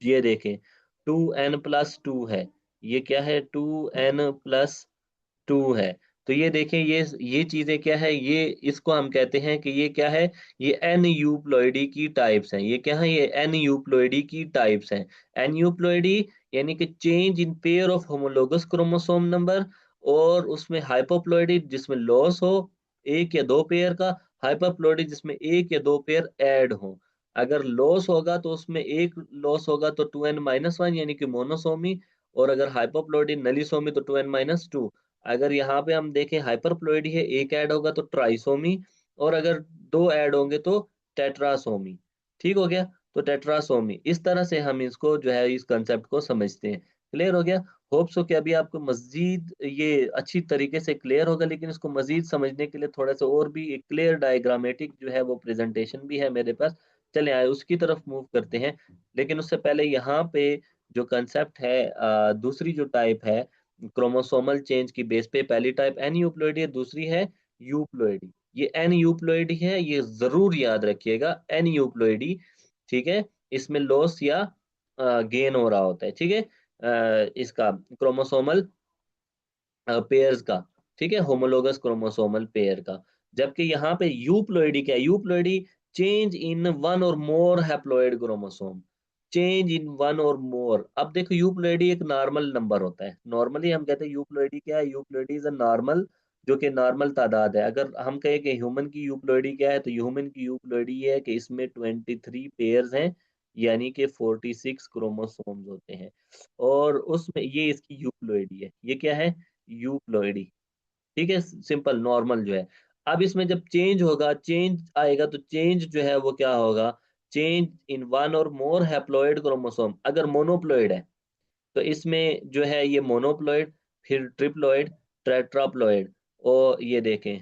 ये देखें, 2n+2 है, ये क्या है, 2n+2 है। तो ये देखें, ये चीजें क्या है, ये इसको हम कहते हैं कि ये क्या है, ये एन यूप्लॉइडी की टाइप्स हैं। ये क्या है, ये एन यूप्लॉइडी की टाइप्स हैं। एन यूप्लॉइडी यानी कि change in pair of homologous chromosome number, और उसमें हाइपोप्लॉइडी जिसमें लॉस हो एक या दो पेयर का, हाइपरप्लॉइडी जिसमें एक या दो पेयर ऐड हो। अगर लॉस होगा तो उसमें एक लॉस होगा तो 2n-1 यानी कि मोनोसोमी, और अगर हाइपोप्लॉइडी नलीसोमी तो 2n-2। अगर यहाँ पे हम देखें हाइपरप्लॉइडी है, एक ऐड होगा तो ट्राइसोमी, और अगर दो ऐड होंगे तो टेट्रासोमी। ठीक हो गया, तो टेट्रासोमी, इस तरह से हम इसको जो है, इस कंसेप्ट को समझते हैं। क्लियर हो गया। होप सो कि अभी आपको मजीद ये अच्छी तरीके से क्लियर होगा, लेकिन इसको मजीद समझने के लिए थोड़ा सा और भी एक क्लियर डायग्रामेटिक जो है वो प्रेजेंटेशन भी है मेरे पास। चले आए उसकी तरफ मूव करते हैं। लेकिन उससे पहले यहाँ पे जो कंसेप्ट है, दूसरी जो टाइप है क्रोमोसोमल चेंज की बेस पे, पहली टाइप एन यूप्लॉइडी है, दूसरी है यूप्लॉइडी। ये एन यूप्लॉइडी है, ये जरूर याद रखिएगा, एन यूप्लॉइडी। ठीक है, इसमें लॉस या गेन हो रहा होता है। ठीक है, इसका क्रोमोसोमल पेयर्स का, ठीक है, होमोलोगस क्रोमोसोमल पेयर का। जबकि यहाँ पे यूप्लॉइडी क्या है, euploidy change in one or more haploid chromosome, change in one or more. अब देखो, यूप्लॉइडी एक नॉर्मल नंबर होता है, नॉर्मली हम कहते हैं यूप्लॉइडी क्या है, यूप्लॉइडी इज अ नॉर्मल, जो कि नॉर्मल तादाद है। अगर हम कहें कि ह्यूमन की यूप्लॉइडी क्या है, तो ह्यूमन की यूप्लॉइडी है कि इसमें 23 पेयर्स हैं, यानी कि 46 क्रोमोसोम्स होते हैं, और उसमें ये इसकी यूप्लॉइडी है। ये क्या है, यूप्लॉइडी। ठीक है, सिंपल नॉर्मल जो है। अब इसमें जब चेंज होगा, चेंज आएगा, तो चेंज जो है वो क्या होगा, change in one or more haploid chromosome. अगर मोनोप्लॉइड है तो इसमें जो है ये मोनोप्लॉइड, फिर ट्रिप्लॉइड, टेट्राप्लॉइड, और ये देखें,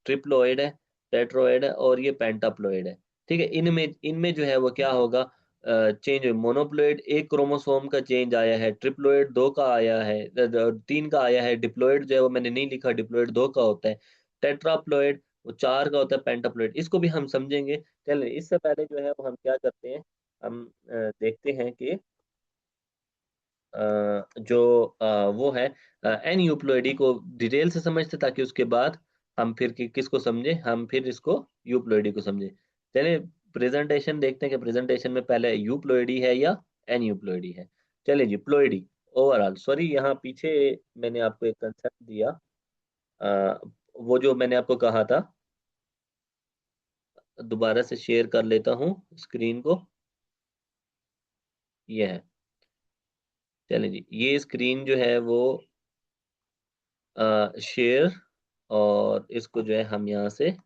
ट्रिप्लॉइड है, टेट्रोइड है, और ये पेंटाप्लॉइड है। ठीक है, इनमें इनमें जो है वो क्या होगा, चेंज, मोनोप्लॉइड एक क्रोमोसोम का चेंज आया है, ट्रिप्लॉइड दो का आया है, तीन का आया है, डिप्लॉइड जो है वो मैंने नहीं लिखा, डिप्लॉइड दो का होता है, टेट्राप्लॉइड वो चार का होता है, पेंटाप्लॉइड इसको भी हम समझेंगे। चलिए, इससे पहले जो है वो हम क्या करते हैं, हम देखते हैं कि जो वो है एन यूप्लॉइडी को डिटेल से समझते, ताकि उसके बाद हम फिर किसको समझे, हम फिर इसको यूप्लॉइडी को समझे। चलिए, प्रेजेंटेशन देखते हैं कि प्रेजेंटेशन में पहले यूप्लॉइडी है या एन यूप्लॉइडी है। चलिए जी, प्लॉइडी ओवरऑल, सॉरी यहाँ पीछे मैंने आपको एक कंसेप्ट दिया, अ, वो जो मैंने आपको कहा था, दोबारा से शेयर कर लेता हूँ स्क्रीन को। ये है, चलिए जी, ये स्क्रीन जो है वो शेयर, और इसको जो है हम यहाँ से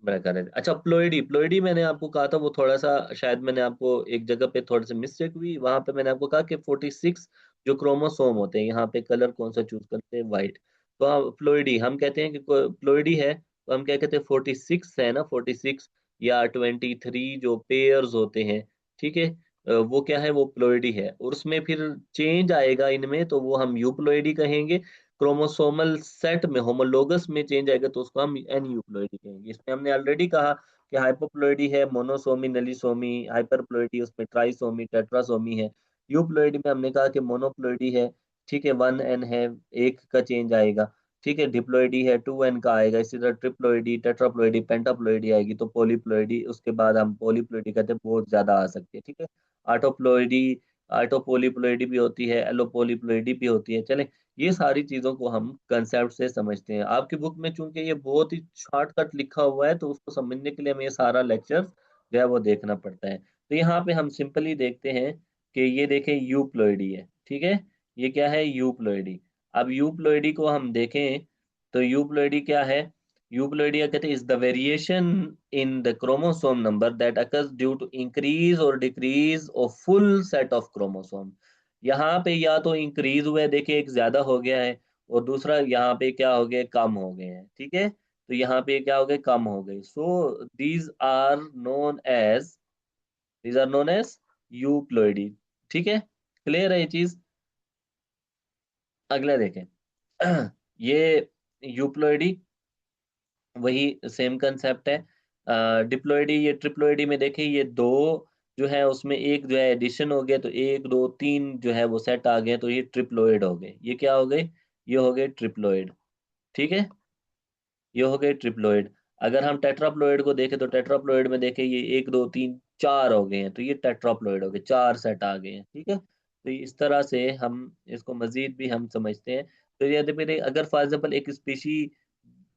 बड़ा कर रहे थे। अच्छा, प्लोइडी, प्लोइडी मैंने आपको कहा था, वो थोड़ा सा शायद मैंने आपको एक जगह पे थोड़ा सा मिस्टेक हुई, वहां पे मैंने आपको कहा कि 46 जो क्रोमोसोम होते हैं, यहाँ पे कलर कौन सा चूज करते हैं, व्हाइट। तो प्लोइडी हम कहते हैं कि प्लोइडी है, तो हम क्या कहते हैं, 46 है ना, 46, या 23 जो पेयर्स होते हैं, ठीक है, वो क्या है, वो प्लॉइडी है, और उसमें फिर चेंज आएगा इनमें तो वो हम यूप्लॉइडी कहेंगे। क्रोमोसोमल सेट में होमोलोगस में चेंज आएगा तो उसको हम एन यूप्लॉइडी कहेंगे। इसमें हमने ऑलरेडी कहा कि हाइपोप्लॉइडी है, मोनोसोमी, नलीसोमी, हाइपरप्लॉइडी उसमें ट्राइसोमी, टेट्रासोमी है। यूप्लॉइडी में हमने कहा कि मोनोप्लॉइडी है, ठीक है, वन एन है, एक का चेंज आएगा, ठीक है। डिप्लॉइडी है, टू एन का आएगा। इसी तरह ट्रिप्लॉइडी, टेट्राप्लॉइडी, पेंटाप्लॉइडी आएगी तो पॉलीप्लॉइडी, उसके बाद हम पॉलीप्लॉइडी कहते हैं, बहुत ज्यादा आ सकती है, ठीक है। आटोप्लॉइडी, आटोपोलीप्लॉइडी भी होती है, एलोपोलीप्लॉइडी भी होती है। चले, ये सारी चीजों को हम कंसेप्ट से समझते हैं। आपकी बुक में चूंकि ये बहुत ही शॉर्टकट लिखा हुआ है तो उसको समझने के लिए हमें ये सारा लेक्चर जो है वो देखना पड़ता है। तो यहाँ पे हम सिंपली देखते हैं कि ये देखें यूप्लॉइडी है, ठीक है। ये क्या है, यूप्लॉइडी। अब यूप्लॉइडी को हम देखें तो यूप्लॉइडी क्या है। यूप्लॉइडी क्या कहते हैं, is the variation in the chromosome number that occurs due to increase or decrease of full set of chromosome. यहाँ पे या तो इंक्रीज हुआ है, देखिए एक ज्यादा हो गया है, और दूसरा यहाँ पे क्या हो गया, कम हो गए हैं, ठीक है। तो यहाँ पे क्या हो गए, कम हो गए। So these are known as euploidy, ठीक है। क्लियर है ये चीज। अगला देखें। ये यूप्लॉइडी, वही सेम कंसेप्ट है। डिप्लॉइडी, ये ट्रिप्लॉइडी में देखें, ये दो जो है उसमें एक जो है एडिशन हो गया, तो एक दो तीन जो है वो सेट आ गए, तो ये ट्रिप्लॉइड हो गए। ये क्या हो गए, ये हो गए ट्रिप्लॉइड, ठीक है। ये हो गए ट्रिप्लॉइड। अगर हम टेट्राप्लॉइड को देखें तो टेट्राप्लॉइड में देखें, ये एक दो तीन चार हो गए हैं, तो ये टेट्राप्लॉइड हो गए, चार सेट आ गए हैं, ठीक है। तो इस तरह से हम इसको मजीद भी हम समझते हैं। तो यदि मेरे अगर फॉर एग्जाम्पल एक स्पीशी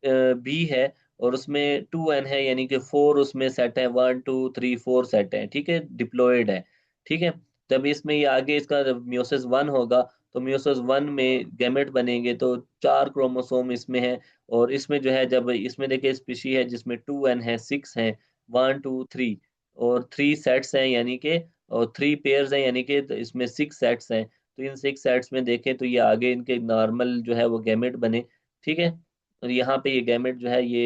बी है और उसमें टू एन है, यानी कि फोर उसमें सेट है, one two three four set है, ठीक है, डिप्लॉयड है, ठीक है। जब इसमें ये आगे इसका म्योसिस वन होगा तो म्योसिस वन में गैमेट बनेंगे, तो चार क्रोमोसोम इसमें है। और इसमें जो है, जब इसमें देखिए स्पीशी है जिसमें टू एन है, सिक्स है, वन टू थ्री, और थ्री सेट्स हैं यानी कि, और थ्री पेयर्स हैं यानी कि, तो इसमें सिक्स सेट्स हैं। तो इन सिक्स सेट्स में देखें तो ये आगे इनके नॉर्मल जो है वो गैमेट बने, ठीक है। और यहाँ पे ये गैमेट जो है ये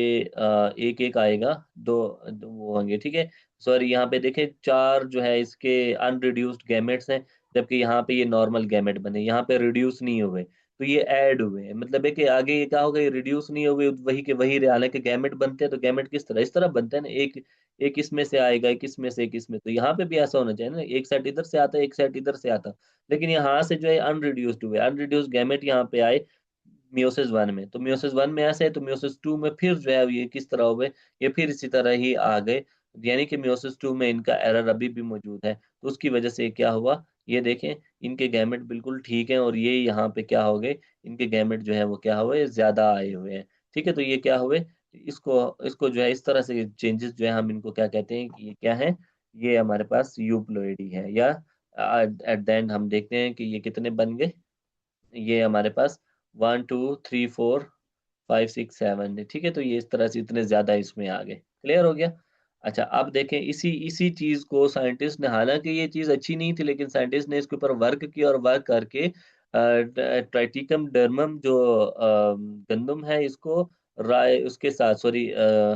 एक एक आएगा, दो वो होंगे, ठीक है। सॉरी, यहाँ पे देखें चार जो है इसके अनरिड्यूस्ड गैमेट्स हैं, जबकि यहाँ पे ये नॉर्मल गैमेट बने, यहाँ पे रिड्यूस नहीं हुए, तो ये ऐड हुए हैं। मतलब है कि आगे ये क्या होगा, ये रिड्यूस नहीं हुए, वही के वही रहे। हालांकि गैमेट बनते हैं तो गैमेट किस तरह, इस तरह बनते हैं ना, एक एक इसमें से आएगा, एक इसमें से, एक इसमें, तो यहाँ पे भी ऐसा होना चाहिए ना, एक सेट इधर से आता है, एक सेट इधर से आता। लेकिन यहाँ से जो है अनरिड्यूस्ड हुए, अनरिड्यूस्ड गैमेट यहाँ पे आए मियोसिस वन में, तो मियोसिस वन में ऐसे है, तो मियोसिस टू में फिर जो है ये किस तरह हो गए, ये फिर इसी तरह ही आ गए। यानी कि मियोसिस टू में इनका एरर अभी भी मौजूद है, तो उसकी वजह से क्या हुआ, ये देखें इनके गैमेट बिल्कुल ठीक हैं, और ये यहाँ पे क्या हो गए, इनके गैमेट जो है वो क्या हुए, ज्यादा आए हुए हैं, ठीक है। तो ये क्या हुए, इसको इसको जो है इस तरह से चेंजेस जो है हम इनको क्या कहते हैं कि ये क्या है, ये हमारे पास यूप्लॉइडी है। या एट द एंड हम देखते हैं कि ये कितने बन गए, ये हमारे पास one two three four five six seven है, ठीक है। तो ये इस तरह से इतने ज्यादा इसमें आ गए। क्लियर हो गया। अच्छा, अब देखें इसी इसी चीज को साइंटिस्ट ने, हालांकि ये चीज अच्छी नहीं थी, लेकिन साइंटिस्ट ने इसके ऊपर वर्क किया, और वर्क करके ट्राइटिकम डर्मम जो गंदम है, इसको राय उसके साथ, सॉरी,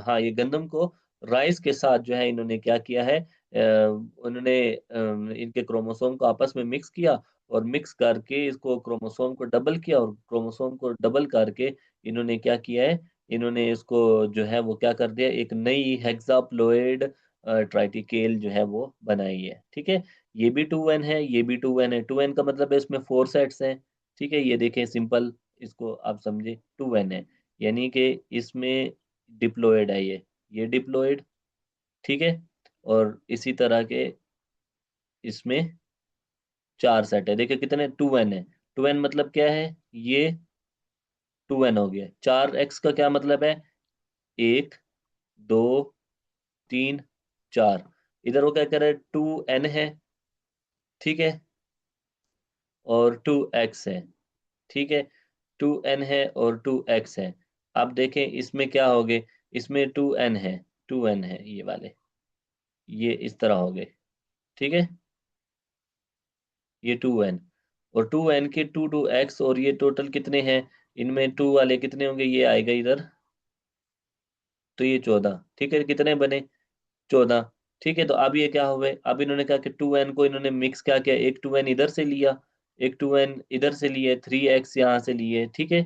हाँ, ये गंदम को राइस के साथ जो है इन्होंने क्या किया है, उन्होंने इनके क्रोमोसोम को आपस में मिक्स किया, और मिक्स करके इसको क्रोमोसोम को डबल किया, और क्रोमोसोम को डबल करके इन्होंने क्या किया है, इन्होंने इसको जो है वो क्या कर दिया, एक नई हेक्साप्लॉइड ट्राइटिकेल जो है वो बनाई है, ठीक है। ये भी टू एन है, ये भी टू एन है। टू एन का मतलब है इसमें फोर सेट्स हैं, ठीक है। ये देखें सिंपल, इसको आप समझे, टू एन है यानी कि इसमें डिप्लॉयड है, ये डिप्लॉयड, ठीक है। और इसी तरह के इसमें चार सेट है, देखिए कितने, टू एन है। टू एन मतलब क्या है, ये टू एन हो गया। चार एक्स का क्या मतलब है, एक, दो, तीन, चार। इधर वो क्या कर रहा है, टू एन है, ठीक है, और टू एक्स है, ठीक है। टू एन है और टू एक्स है। अब देखें इसमें क्या हो गए, इसमें टू एन है, टू एन है ये वाले, ये इस तरह हो गए, ठीक है। ये टू एन, और टू एन के टू टू एक्स, और ये टोटल कितने हैं, इनमें टू वाले कितने होंगे, ये आएगा इधर, तो ये 14, ठीक है। कितने बने, 14। ठीक है, तो अब ये क्या हुए, अब इन्होंने कहा कि 2n को इन्होंने मिक्स क्या किया, एक 2n इधर से लिया, एक 2n इधर से लिए, 3x यहाँ से लिए। ठीक है,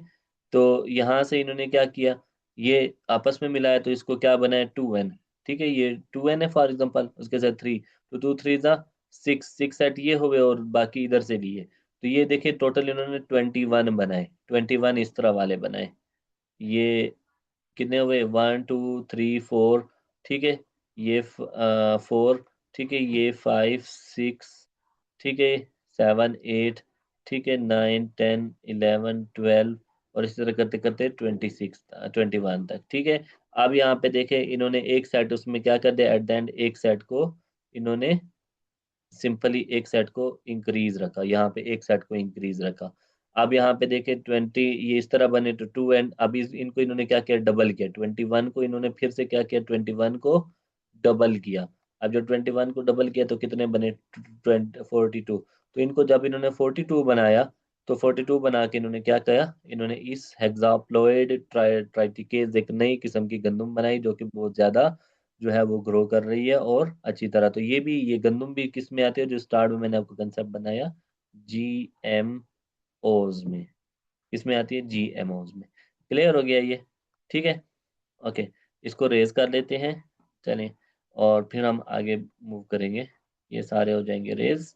तो यहाँ से इन्होंने क्या किया, ये आपस में मिलाया तो इसको क्या बनाया, 2n। ठीक है, ये 2n है फॉर एग्जांपल, उसके साथ 3, तो 2 3 जा 6, 6 सेट ये हुए और बाकी इधर से लिए। तो ये देखिए टोटल इन्होंने 21 बनाए, 21 इस तरह वाले बनाए। ये कितने हुए, 1 2 3 4। ठीक है, ये 4। ठीक है, ये 5 6। ठीक है, 7 8। ठीक है, 9 10 11 12, और इसी तरह करते करते 26 21 तक। ठीक है, अब यहाँ पे देखें इन्होंने एक सेट उसमें क्या कर दिया, एट द एंड एक सेट को इन्होंने सिंपली एक सेट को इंक्रीज रखा, यहाँ पे एक सेट को इंक्रीज रखा। अब यहाँ पे देखें 20 ये इस तरह बने तो 2, एंड अभी इनको इन्होंने क्या किया, डबल किया, 21 को इन्होंने फिर से क्या किया, 21 को डबल किया। अब जब 21 को डबल किया तो कितने बने, 42। तो इनको जब इन्होंने 42 बनाया, तो 42 बना के इन्होंने क्या किया, इन्होंने इस हेक्साप्लॉइड ट्राइटिकेज एक नई किस्म की गंदम बनाई जो कि बहुत ज्यादा जो है वो ग्रो कर रही है और अच्छी तरह। तो ये भी, ये गंदम भी किस में आती है, जो स्टार्ट में मैंने आपको कंसेप्ट बनाया, GMOs में। इसमें आती है GMOs में। क्लियर हो गया ये? ठीक है, ओके, इसको रेज कर लेते हैं। चलें, और फिर हम आगे मूव करेंगे, ये सारे हो जाएंगे रेज।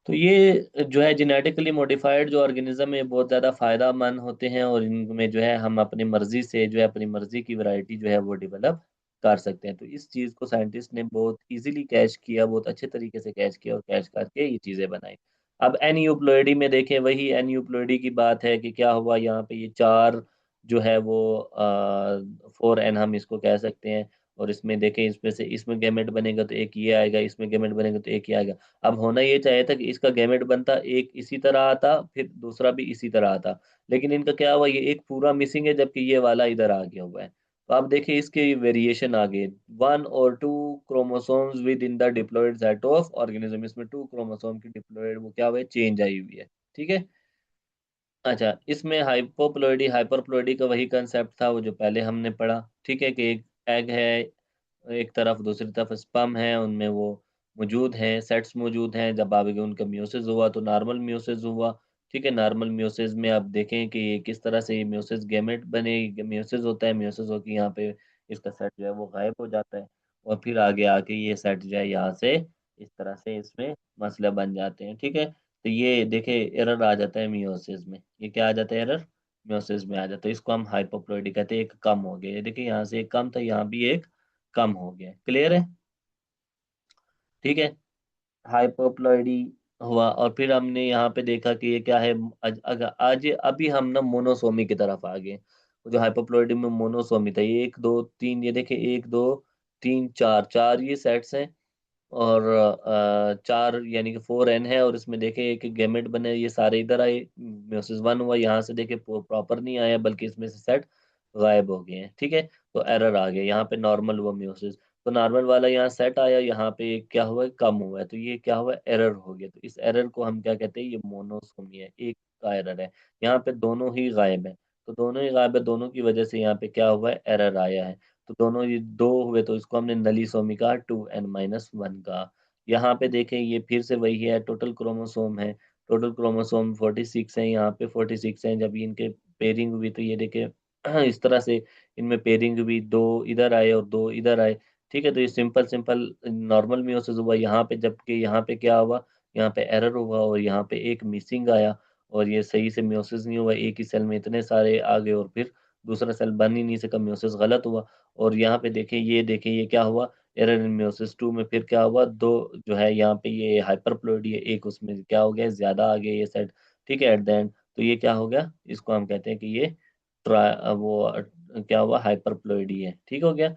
तो ये जो है जेनेटिकली मॉडिफाइड जो ऑर्गेनिज्म है बहुत ज़्यादा फायदेमंद होते हैं, और इनमें जो है हम अपनी मर्जी से जो है अपनी मर्जी की वैरायटी जो है वो डेवलप कर सकते हैं। तो इस चीज़ को साइंटिस्ट ने बहुत इजीली कैच किया, बहुत अच्छे तरीके से कैच किया और कैच करके ये चीज़ें बनाई। अब एन यूप्लोइडी में देखें, वही एन यूप्लोइडी की बात है कि क्या हुआ यहाँ पे, ये चार जो है वो 4n हम इसको कह सकते हैं। और इसमें देखें, इसमें से इसमें गैमेट बनेगा तो एक ये आएगा, इसमें गैमेट बनेगा तो एक ये आएगा। अब होना ये चाहिए था कि इसका गैमेट बनता, एक इसी तरह आता, फिर दूसरा भी इसी तरह आता, लेकिन इनका क्या हुआ, ये एक पूरा मिसिंग है जबकि ये वाला इधर आ गया हुआ है। तो आप देखिए इसके वेरिएशन आ गए, 1 और 2 chromosomes within the diploid set of organism, इसमें 2 क्रोमोसोम की डिप्लॉयड वो क्या हुआ है, चेंज आई हुई है। ठीक है, अच्छा, इसमें हाइपोप्लॉइडी हाइपरप्लॉइडी का वही कंसेप्ट था वो जो पहले हमने पढ़ा। ठीक है, कि एक एग है एक तरफ, दूसरी तरफ स्पर्म है, उनमें वो मौजूद हैं, सेट्स मौजूद हैं। जब आगे उनका म्यूसिस हुआ तो नॉर्मल म्यूसिस हुआ। ठीक है, नॉर्मल म्यूसिस में आप देखें कि ये किस तरह से ये म्यूसिस गैमेट बने, म्यूसिस होता है, म्यूसिस होकर यहाँ पे इसका सेट जो है वो गायब हो जाता है, और फिर आगे आके ये सेट जो है यहाँ से इस तरह से इसमें मसले बन जाते हैं। ठीक है, तो ये देखे एरर आ जाता है मियोसिस में, ये क्या आ जाता है, एरर मियोसिस में आ जाता है। इसको हम हाइपोप्लॉइडी कहते हैं, एक कम हो गया। ये देखिए यहाँ से एक कम था, यहाँ भी एक कम हो गया। क्लियर है? ठीक है, हाइपोप्लॉइडी हुआ, और फिर हमने यहाँ पे देखा कि ये क्या है, आज अभी हम ना मोनोसोमी की तरफ आ गए। जो हाइपोप्लॉइडी में मोनोसोमी था, ये 1 2 3, ये देखे 1 2 3 4, चार ये सेट्स हैं, और चार यानी कि 4n है, और इसमें देखे एक गैमेट बने, ये सारे इधर आए, म्योसिस वन हुआ, यहाँ से देखे प्रॉपर नहीं आया बल्कि इसमें से सेट गायब हो गए हैं। ठीक है, तो एरर आ गया, यहाँ पे नॉर्मल हुआ म्योसिस, तो नॉर्मल वाला यहाँ सेट आया, यहाँ पे क्या हुआ है, कम हुआ है, तो ये क्या हुआ, एरर हो गया। तो इस एरर को हम क्या कहते हैं, ये मोनोसोमी है, एक का एरर है। यहाँ पे दोनों ही गायब है, तो दोनों ही गायब है, दोनों की वजह से यहाँ पे क्या हुआ है, एरर आया है। तो दोनों ये दो हुए, तो इसको हमने नलीसोमी कहा, 2n-1 का। यहाँ पे देखें ये फिर से वही है, टोटल क्रोमोसोम है, टोटल क्रोमोसोम 46 है, यहाँ पे 46 है। जब इनके पेयरिंग हुई तो ये देखें इस तरह से इनमें पेयरिंग हुई, दो इधर आए और दो इधर आए। ठीक है, तो ये सिंपल सिंपल नॉर्मल मियोसिस हुआ यहाँ पे, जबकि यहाँ पे क्या हुआ, यहाँ पे एरर हुआ और यहाँ पे एक मिसिंग आया, और ये सही से मियोसिस नहीं हुआ, एक ही सेल में इतने सारे आ गए और फिर दूसरा सेल बन ही नहीं सका, मियोसिस गलत हुआ। और यहाँ पे देखें, ये देखें ये क्या हुआ, एरर इन मियोसिस टू में फिर क्या हुआ, दो जो है यहाँ पे ये हाइपरप्लॉइडी है, एक उसमें क्या हो गया, ज्यादा आ गया ये सेट। ठीक है, एट द एंड तो ये क्या हो गया, इसको हम कहते हैं कि ये वो क्या हुआ, हाइपरप्लॉइडी है। ठीक हो गया,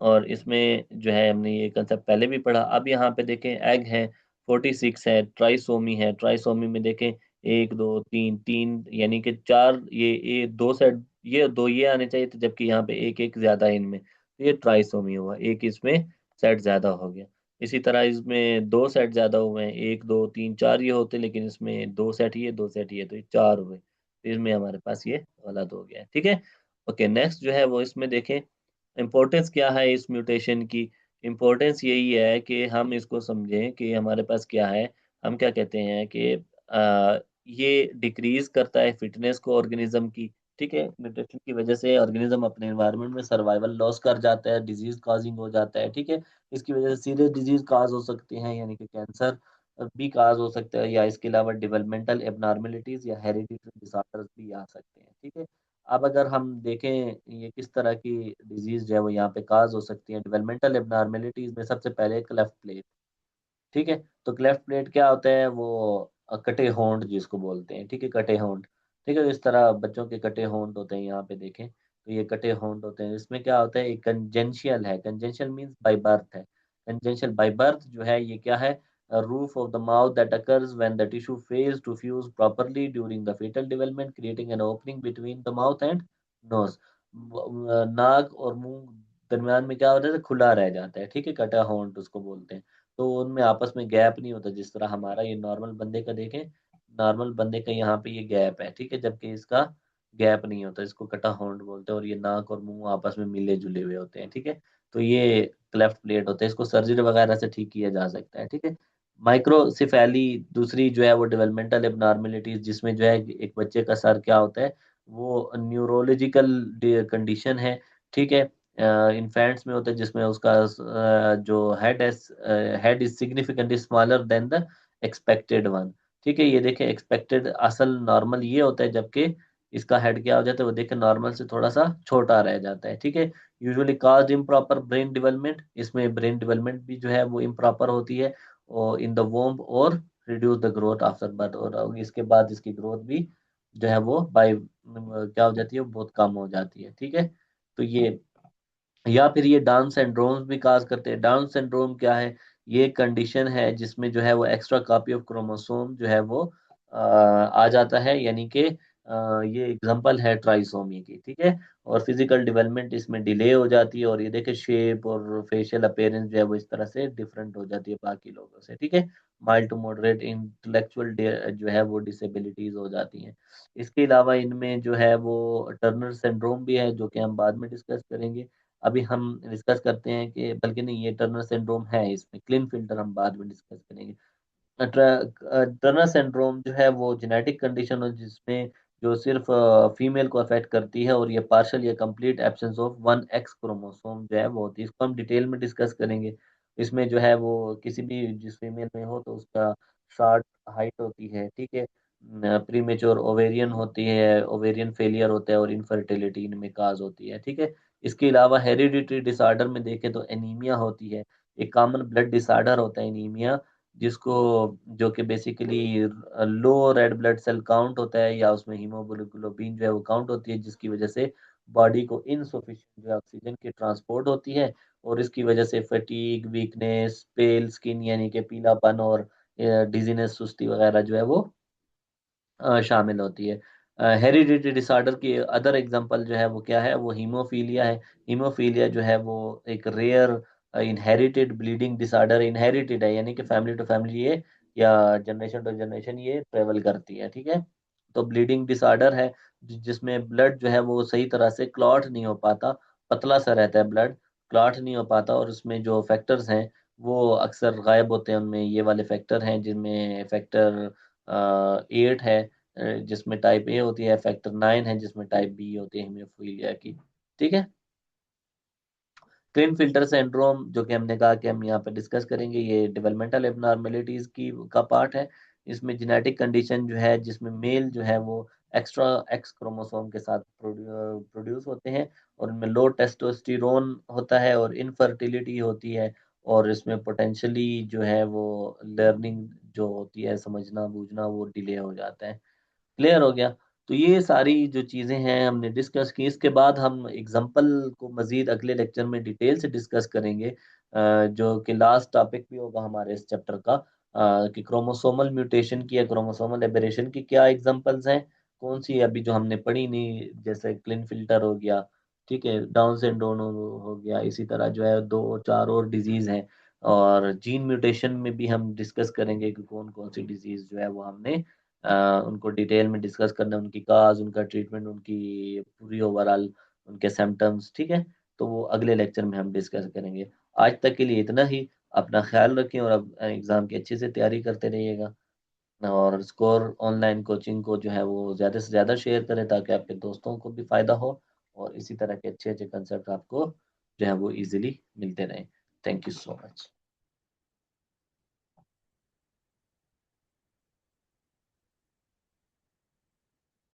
और इसमें जो है हमने ये कंसेप्ट पहले भी पढ़ा। अब यहाँ पे देखें एग है, 46 है, ट्राइसोमी है, ट्राइसोमी में देखें 1 2 3 3 यानी कि चार, ये दो सेट, ये दो ये आने चाहिए थे, जबकि यहाँ पे एक एक ज्यादा है इनमें, तो ये ट्राइसोमी हुआ, एक इसमें सेट ज्यादा हो गया। इसी तरह इसमें दो सेट ज्यादा हुए हैं, 1 2 3 4 ये होते, लेकिन इसमें दो सेट ये दो सेट ये, तो ये चार हुए, तो इसमें हमारे पास ये गलत हो गया है। ठीक है, ओके, नेक्स्ट जो है वो इसमें देखें इम्पोर्टेंस क्या है इस म्यूटेशन की? इम्पोर्टेंस यही है कि हम इसको समझें कि हमारे पास क्या है। हम क्या कहते हैं कि ये डिक्रीज करता है फिटनेस को ऑर्गेनिज्म की। ठीक है, म्यूटेशन की वजह से ऑर्गेनिज्म अपने एनवायरनमेंट में सर्वाइवल लॉस कर जाता है, डिजीज कॉजिंग हो जाता है। ठीक है, इसकी वजह से सीरियस डिजीज काज हो सकते हैं, यानी कि कैंसर भी काज हो सकता है, या इसके अलावा डेवलपमेंटल एबनॉर्मेलिटीज या हेरिडिटरी डिसऑर्डर्स भी आ सकते हैं। ठीक है, अब अगर हम देखें ये किस तरह की डिजीज जो है वो यहाँ पे काज हो सकती है डेवलपमेंटल एबनॉर्मेलिटीज में, सबसे पहले क्लेफ्ट प्लेट। ठीक है, तो क्लेफ्ट प्लेट क्या होता है? वो कटे होंठ जिसको बोलते हैं। ठीक है, कटे होंठ। ठीक है, तो इस तरह बच्चों के कटे होंठ होते हैं, यहाँ पे देखें तो ये कटे होंठ होते हैं। इसमें क्या होता है? एक कंजेंशियल है। कंजेंशियल मीन्स बाय बर्थ है। कंजेंशियल बाय बर्थ जो है ये क्या है? Roof of the mouth that occurs when the tissue fails to fuse properly during the fetal development, creating an opening between the mouth and nose. नाक और मुंह दरमियान में क्या होता है? खुला रह जाता है। ठीक है, कटा होंठ उसको बोलते हैं। तो उनमें आपस में गैप नहीं होता, जिस तरह हमारा ये नॉर्मल बंदे का देखें, नॉर्मल बंदे का यहाँ पे ये गैप है। ठीक है, जबकि इसका गैप नहीं होता, इसको कटा होंठ बोलते हैं, और ये नाक और मुंह आपस में मिले जुले हुए होते हैं। ठीक है, तो ये क्लेफ्ट प्लेट होता है, इसको सर्जरी वगैरह से ठीक किया जा सकता है। ठीक है, माइक्रोसिफेली दूसरी जो है वो डेवलपमेंटल एबनॉर्मेलिटीज, जिसमें जो है एक बच्चे का सर क्या होता है? वो न्यूरोलॉजिकल कंडीशन है। ठीक है, इन्फेंट्स में होता है, जिसमें उसका जो head is significantly smaller than the expected one. ठीक है, ये देखें, एक्सपेक्टेड असल नॉर्मल ये होता है, जबकि इसका हेड क्या हो जाता है? वो देखें नॉर्मल से थोड़ा सा छोटा रह जाता है। ठीक है, यूजुअली काज इम्प्रॉपर ब्रेन डेवलपमेंट, इसमें ब्रेन डेवलपमेंट भी जो है वो इम्प्रॉपर होती है, और इन द वोम्ब, और reduce the growth after birth, और इसके बाद इसकी ग्रोथ भी जो है वो बाय क्या हो जाती है? बहुत कम हो जाती है। ठीक है, तो ये, या फिर ये डाउन सिंड्रोम भी काज करते हैं। डाउन सिंड्रोम क्या है? ये कंडीशन है जिसमें जो है वो एक्स्ट्रा कॉपी ऑफ क्रोमोसोम जो है वो आ जाता है, यानी कि ये एग्जांपल है ट्राइसोमी की। ठीक है, और फिजिकल डेवलपमेंट इसमें डिले हो जाती है, और ये देखे शेप और फेशियल अपीयरेंस जो है वो इस तरह से डिफरेंट हो जाती है बाकी लोगों से। ठीक है, माइल्ड टू मॉडरेट इंटेलेक्चुअल जो है वो डिसेबिलिटीज हो जाती हैं। इसके अलावा इनमें जो है वो टर्नर सिंड्रोम भी है, जो कि हम बाद में डिस्कस करेंगे। अभी हम डिस्कस करते हैं कि, बल्कि नहीं, ये टर्नर सिंड्रोम है, इसमें क्लीन फिल्टर हम बाद में डिस्कस करेंगे। टर्नर सिंड्रोम जो है वो जेनेटिक कंडीशन है, जिसमें जो सिर्फ फीमेल को अफेक्ट करती है, और ये पार्शियल या complete absence of one x chromosome जो है वो होती है। इसको हम डिटेल में डिस्कस करेंगे। इसमें जो है वो किसी भी जिस फीमेल में हो तो उसका शॉर्ट हाइट होती है। ठीक है, प्रीमेच्योर ओवेरियन होती है, ओवेरियन फेलियर होता है, और इनफर्टिलिटी इनमें काज होती है। ठीक है, इसके अलावा हेरिडिटरी डिसऑर्डर में देखें तो एनीमिया होती है। एक कॉमन ब्लड डिसऑर्डर होता है एनीमिया, जिसको, जो कि basically low red blood cell count होता है, या उसमें हीमोग्लोबिन जो है वो काउंट होती है, जिसकी वजह से बॉडी को इनसफिशिएंट जो है ऑक्सीजन की ट्रांसपोर्ट होती है, और इसकी वजह से फटीग, वीकनेस, पेल स्किन यानी कि पीलापन, और डिजीनेस, सुस्ती वगैरह जो है वो शामिल होती है। हेरिडिटरी डिसऑर्डर की अदर एग्जांपल जो है वो क्या है? वो हीमोफीलिया है। हीमोफीलिया जो है वो एक rare inherited bleeding disorder, inherited है, यानी कि फैमिली टू फैमिली ये, या जनरेशन टू जनरेशन ये ट्रेवल करती है। ठीक है, तो ब्लीडिंग डिसऑर्डर है, जिसमें ब्लड जो है वो सही तरह से क्लॉट नहीं हो पाता, पतला सा रहता है ब्लड, क्लॉट नहीं हो पाता, और उसमें जो फैक्टर्स हैं वो अक्सर गायब होते हैं। उनमें ये वाले फैक्टर हैं, जिनमें फैक्टर 8 है, जिसमें टाइप ए होती है, फैक्टर 9 है जिसमें टाइप बी होती है हीमोफीलिया की। ठीक है, क्लीन फिल्टर सिंड्रोम जो कि हमने कहा कि हम यहाँ पे डिस्कस करेंगे, ये डेवलपमेंटल एबनॉर्मेलिटीज की का पार्ट है। इसमें जेनेटिक कंडीशन जो है, जिसमें मेल जो है वो एक्स्ट्रा एक्स क्रोमोसोम के साथ प्रोड्यूस होते हैं, और उनमें लो टेस्टोस्टेरोन होता है, और इनफर्टिलिटी होती है, और इसमें पोटेंशियली जो है वो लर्निंग जो होती है, समझना बूझना, वो डिले हो जाता है। क्लियर हो गया? तो ये सारी जो चीज़ें हैं हमने डिस्कस की। इसके बाद हम एग्जाम्पल को मजीद अगले लेक्चर में डिटेल से डिस्कस करेंगे, जो कि लास्ट टॉपिक भी होगा हमारे इस चैप्टर का, कि क्रोमोसोमल म्यूटेशन की या क्रोमोसोमल एबेरेशन की क्या एग्जांपल्स हैं, कौन सी अभी जो हमने पढ़ी नहीं, जैसे क्लिन फिल्टर हो गया, ठीक है, डाउन सिंड्रोम हो गया, इसी तरह जो है दो चार और डिजीज हैं, और जीन म्यूटेशन में भी हम डिस्कस करेंगे कि कौन कौन सी डिजीज जो है वो हमने उनको डिटेल में डिस्कस करना है, उनकी काज, उनका ट्रीटमेंट, उनकी पूरी ओवरऑल उनके सिम्टम्स। ठीक है, तो वो अगले लेक्चर में हम डिस्कस करेंगे। आज तक के लिए इतना ही। अपना ख्याल रखें और अब एग्ज़ाम की अच्छे से तैयारी करते रहिएगा। और स्कोर ऑनलाइन कोचिंग को जो है वो ज़्यादा से ज़्यादा शेयर करें ताकि आपके दोस्तों को भी फ़ायदा हो और इसी तरह के अच्छे अच्छे कंसेप्ट आपको जो है वो इजीली मिलते रहें। Thank you so much.